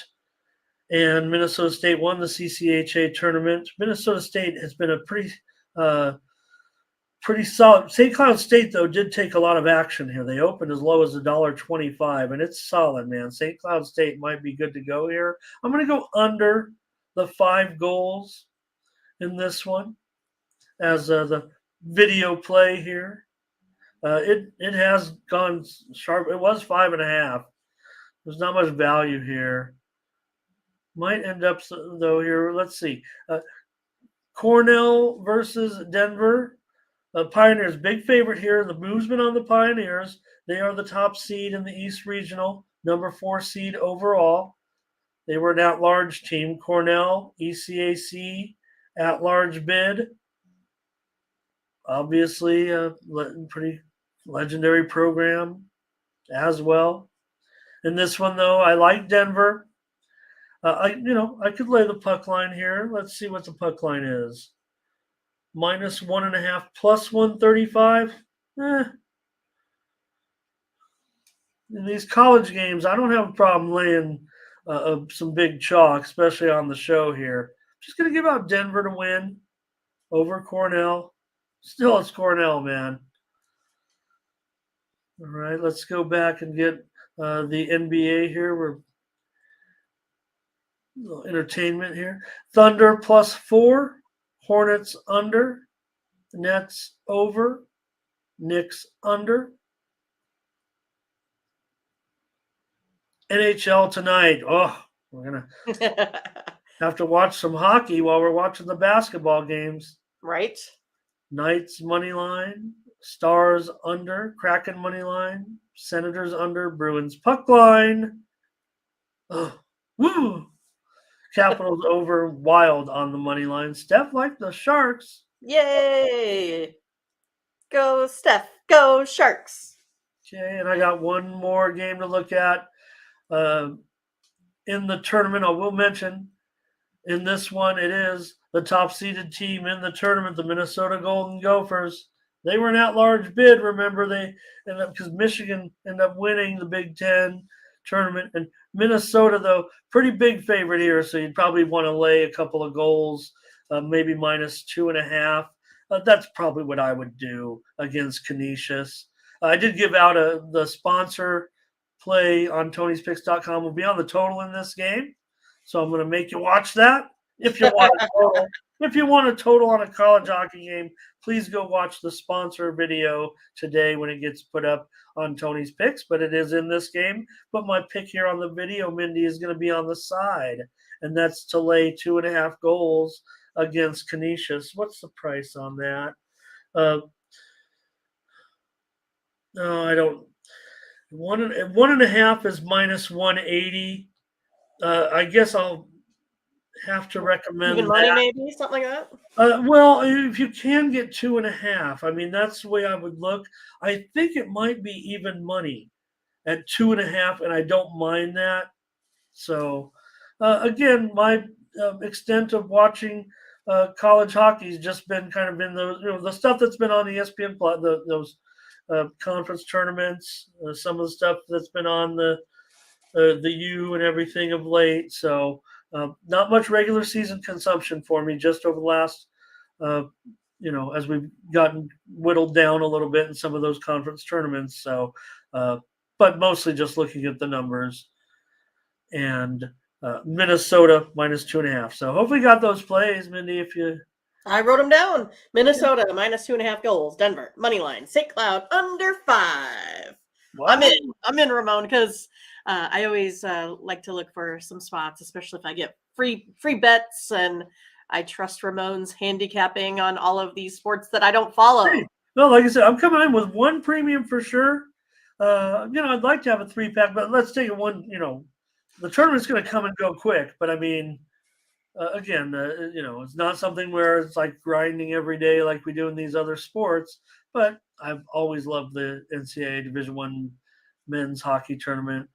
and Minnesota State won the CCHA tournament. Minnesota State has been a pretty solid. St. Cloud State, though, did take a lot of action here. They opened as low as $1.25, and it's solid, man. St. Cloud State might be good to go here. I'm going to go under the 5 goals in this one as the video play here. It has gone sharp. It was 5.5. There's not much value here. Might end up though here. Let's see. Cornell versus Denver. Pioneers, big favorite here. The move's been on the Pioneers. They are the top seed in the East Regional, number 4 seed overall. They were an at-large team. Cornell, ECAC, at-large bid. Obviously, a pretty legendary program as well. In this one, though, I like Denver. I could lay the puck line here. Let's see what the puck line is. -1.5 plus 135. In these college games, I don't have a problem laying some big chalk, especially on the show here. Just going to give out Denver to win over Cornell. Still, it's Cornell, man. All right, let's go back and get the NBA here. We're a little entertainment here. Thunder +4, Hornets under, Nets over, Knicks under. NHL tonight. Oh, we're going to have to watch some hockey while we're watching the basketball games. Right. Knights money line, Stars under, Kraken money line, Senators under, Bruins puck line. Oh, woo! Capitals over, Wild on the money line. Steph like the Sharks. Yay! Go Steph. Go Sharks. Okay, and I got one more game to look at. In the tournament, I will mention in this one, it is the top seeded team in the tournament, the Minnesota Golden Gophers. They were an at-large bid. Remember, they ended up because Michigan ended up winning the Big Ten tournament, and Minnesota, though, pretty big favorite here. So you'd probably want to lay a couple of goals, maybe -2.5. That's probably what I would do against Canisius. I did give out the sponsor play on Tony'sPicks.com will be on the total in this game. So I'm going to make you watch that. If you want a total, if you want a total on a college hockey game, please go watch the sponsor video today when it gets put up on Tony's Picks. But it is in this game. But my pick here on the video, Mindy, is going to be on the side, and that's to lay 2.5 goals against Canisius. What's the price on that? No, I don't. 1.5 is -180. I guess I'll have to recommend Even money, that. maybe something like that. Well, if you can get 2.5, I mean that's the way I would look. I think it might be even money at 2.5, and I don't mind that. So, again, my extent of watching college hockey has just been kind of in the stuff that's been on the ESPN Plus, those conference tournaments, some of the stuff that's been on the U and everything of late. So not much regular season consumption for me just over the last, as we've gotten whittled down a little bit in some of those conference tournaments. So, but mostly just looking at the numbers and Minnesota -2.5. So hopefully you got those plays, Mindy, if you. I wrote them down. Minnesota -2.5 goals. Denver money line. St. Cloud under 5. Wow. I'm in, Ramon, because I always like to look for some spots, especially if I get free bets, and I trust Ramon's handicapping on all of these sports that I don't follow. Hey, well, like I said, I'm coming in with one premium for sure. I'd like to have a 3-pack, but let's take it one. The tournament's going to come and go quick, but I mean, again, it's not something where it's like grinding every day like we do in these other sports. But I've always loved the NCAA Division I men's hockey tournament.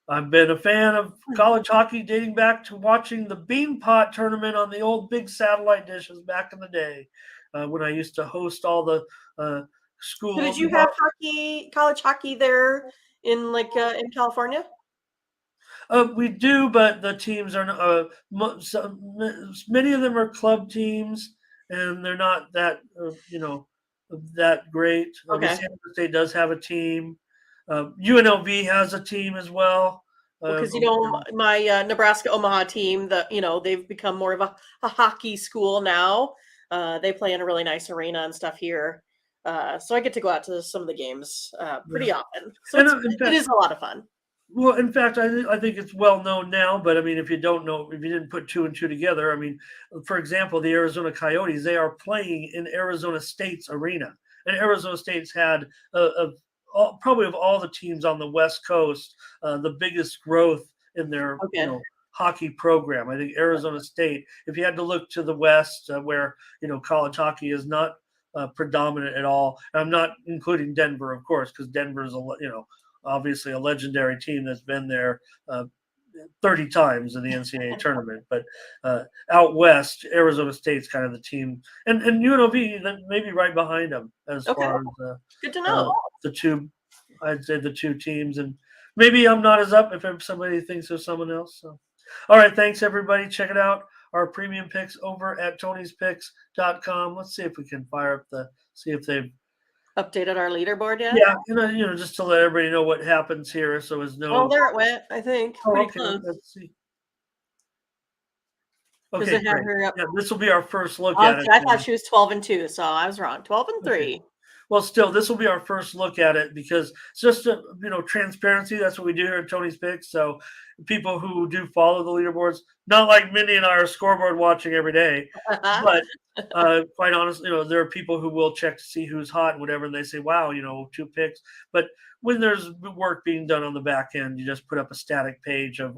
I've been a fan of college hockey dating back to watching the Beanpot tournament on the old big satellite dishes back in the day when I used to host all the school. So did you have college hockey there in in California? We do, but the teams are many of them are club teams, and they're not that that great. Okay. San Jose State does have a team. UNLV has a team as well. Because my Nebraska Omaha team, they've become more of a hockey school now. They play in a really nice arena and stuff here, so I get to go out to some of the games pretty often. So it is a lot of fun. Well, in fact, I think it's well known now. But I mean, if you don't know, if you didn't put 2 and 2 together, I mean, for example, the Arizona Coyotes, they are playing in Arizona State's arena, and Arizona State's had probably of all the teams on the West Coast, the biggest growth in their hockey program. I think Arizona State, if you had to look to the West, where college hockey is not predominant at all. And I'm not including Denver, of course, because Denver is obviously a legendary team that's been there 30 times in the NCAA tournament. But out west, Arizona State's kind of the team, and UNLV maybe right behind them as far as good to know. I'd say the two teams, and maybe I'm not as up if somebody thinks there's someone else. So, all right, thanks everybody. Check it out. Our premium picks over at Tony'sPicks.com. Let's see if we can fire up see if they've updated our leaderboard yet. Yeah, just to let everybody know what happens here, so as no. Oh, there it went. I think. Pretty close. Let's see. Okay, it had her up? Yeah, this will be our first look at it. I thought she was 12-2, so I was wrong. 12-3. Okay. Well, still, this will be our first look at it because it's just transparency. That's what we do here at Tony's Picks. So people who do follow the leaderboards, not like Mindy and I are scoreboard watching every day, but quite honestly, there are people who will check to see who's hot and whatever, and they say, "Wow, 2 picks." But when there's work being done on the back end, you just put up a static page of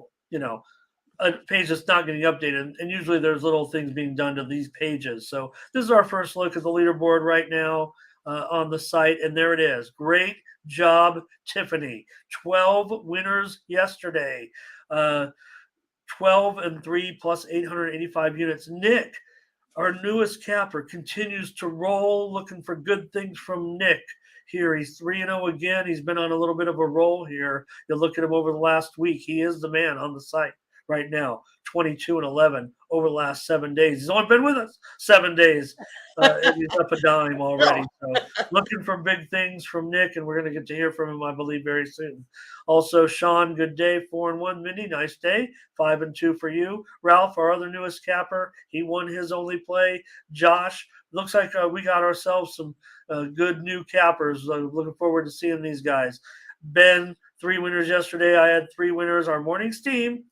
a page that's not getting updated, and usually there's little things being done to these pages. So this is our first look at the leaderboard right now on the site, and there it is. Great job, Tiffany. 12 winners yesterday. 12-3 plus 885 units. Nick, our newest capper, continues to roll, looking for good things from Nick here. He's 3-0 again. He's been on a little bit of a roll here. You look at him over the last week. He is the man on the site right now, 22-11 over the last 7 days. He's only been with us 7 days, and he's up a dime already. So looking for big things from Nick, and we're going to get to hear from him, I believe, very soon. Also, Sean, good day, 4-1. Mindy, nice day, 5-2 for you. Ralph, our other newest capper, he won his only play. Josh, looks like we got ourselves some good new cappers. Looking forward to seeing these guys. Ben, 3 winners yesterday. I had 3 winners. Our morning's team.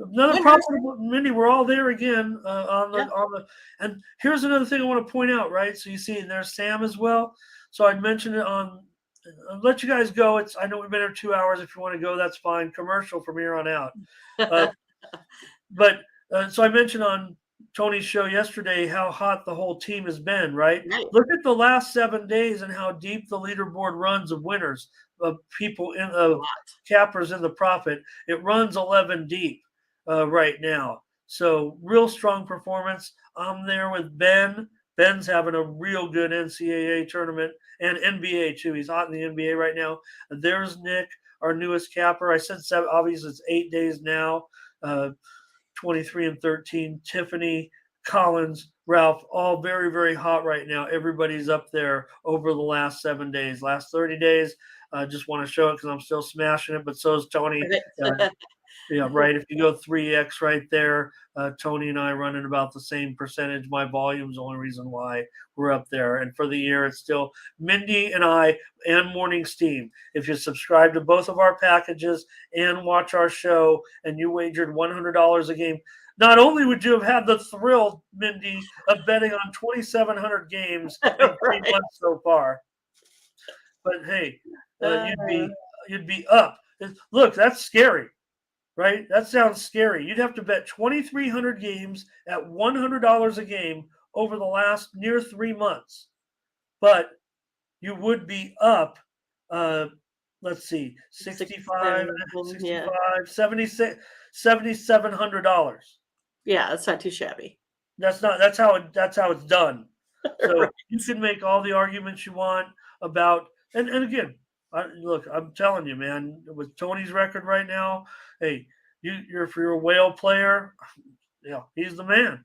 Another profitable, Mindy. We're all there again on the. And here's another thing I want to point out. Right, so you see, there's Sam as well. So I mentioned it on. I'll let you guys go. I know we've been here 2 hours. If you want to go, that's fine. Commercial from here on out. But so I mentioned on Tony's show yesterday how hot the whole team has been, right? Look at the last 7 days and how deep the leaderboard runs of winners, of people of cappers in the profit. It runs 11 deep right now. So real strong performance. I'm there with Ben. Ben's having a real good NCAA tournament and NBA too. He's hot in the NBA right now. There's Nick, our newest capper. I said 7. Obviously, it's 8 days now. 23-13. Tiffany, Collins, Ralph, all very, very hot right now. Everybody's up there over the last 7 days. Last 30 days, just want to show it because I'm still smashing it, but so is Tony. Yeah, right. If you go 3x right there, Tony and I running about the same percentage. My volume's the only reason why we're up there. And for the year, it's still Mindy and I and Morning Steam. If you subscribe to both of our packages and watch our show and you wagered $100 a game, not only would you have had the thrill, Mindy, of betting on 2,700 games in 3 months so far, but hey, you'd be up. Look, that's scary. Right? That sounds scary. You'd have to bet 2,300 games at $100 a game over the last near 3 months. But you would be up, let's see, 65, 76, $7,700. Yeah, that's not too shabby. That's how it's done. So you can make all the arguments you want about, and again, look, I'm telling you, man, with Tony's record right now, hey, if you're a whale player, he's the man.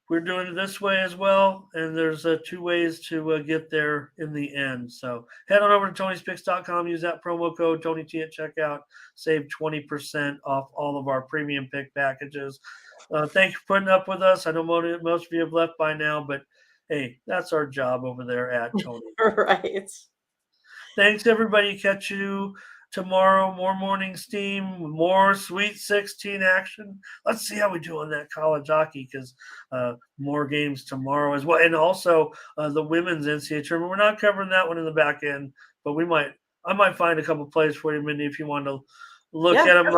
We're doing it this way as well, and there's 2 ways to get there in the end. So head on over to Tony'sPicks.com, use that promo code TonyT at checkout, save 20% off all of our premium pick packages. Thanks for putting up with us. I know most of you have left by now, but hey, that's our job over there at Tony. Right. Thanks, everybody. Catch you tomorrow. More Morning Steam, more Sweet 16 action. Let's see how we do on that college hockey because more games tomorrow as well. And also the women's NCAA tournament. We're not covering that one in the back end, but I might find a couple plays for you, Mindy, if you want to look at them.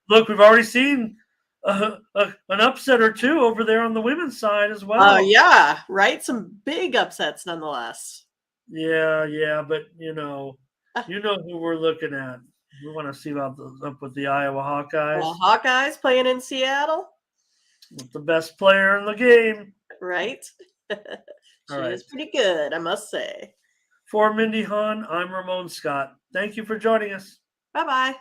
Look, we've already seen an upset or 2 over there on the women's side as well. Yeah, right. Some big upsets nonetheless. Yeah, but you know who we're looking at. We want to see what's up with the Iowa Hawkeyes. Well, Hawkeyes playing in Seattle. With the best player in the game. Right. She is pretty good, I must say. For Mindy Hahne, I'm Ramon Scott. Thank you for joining us. Bye-bye.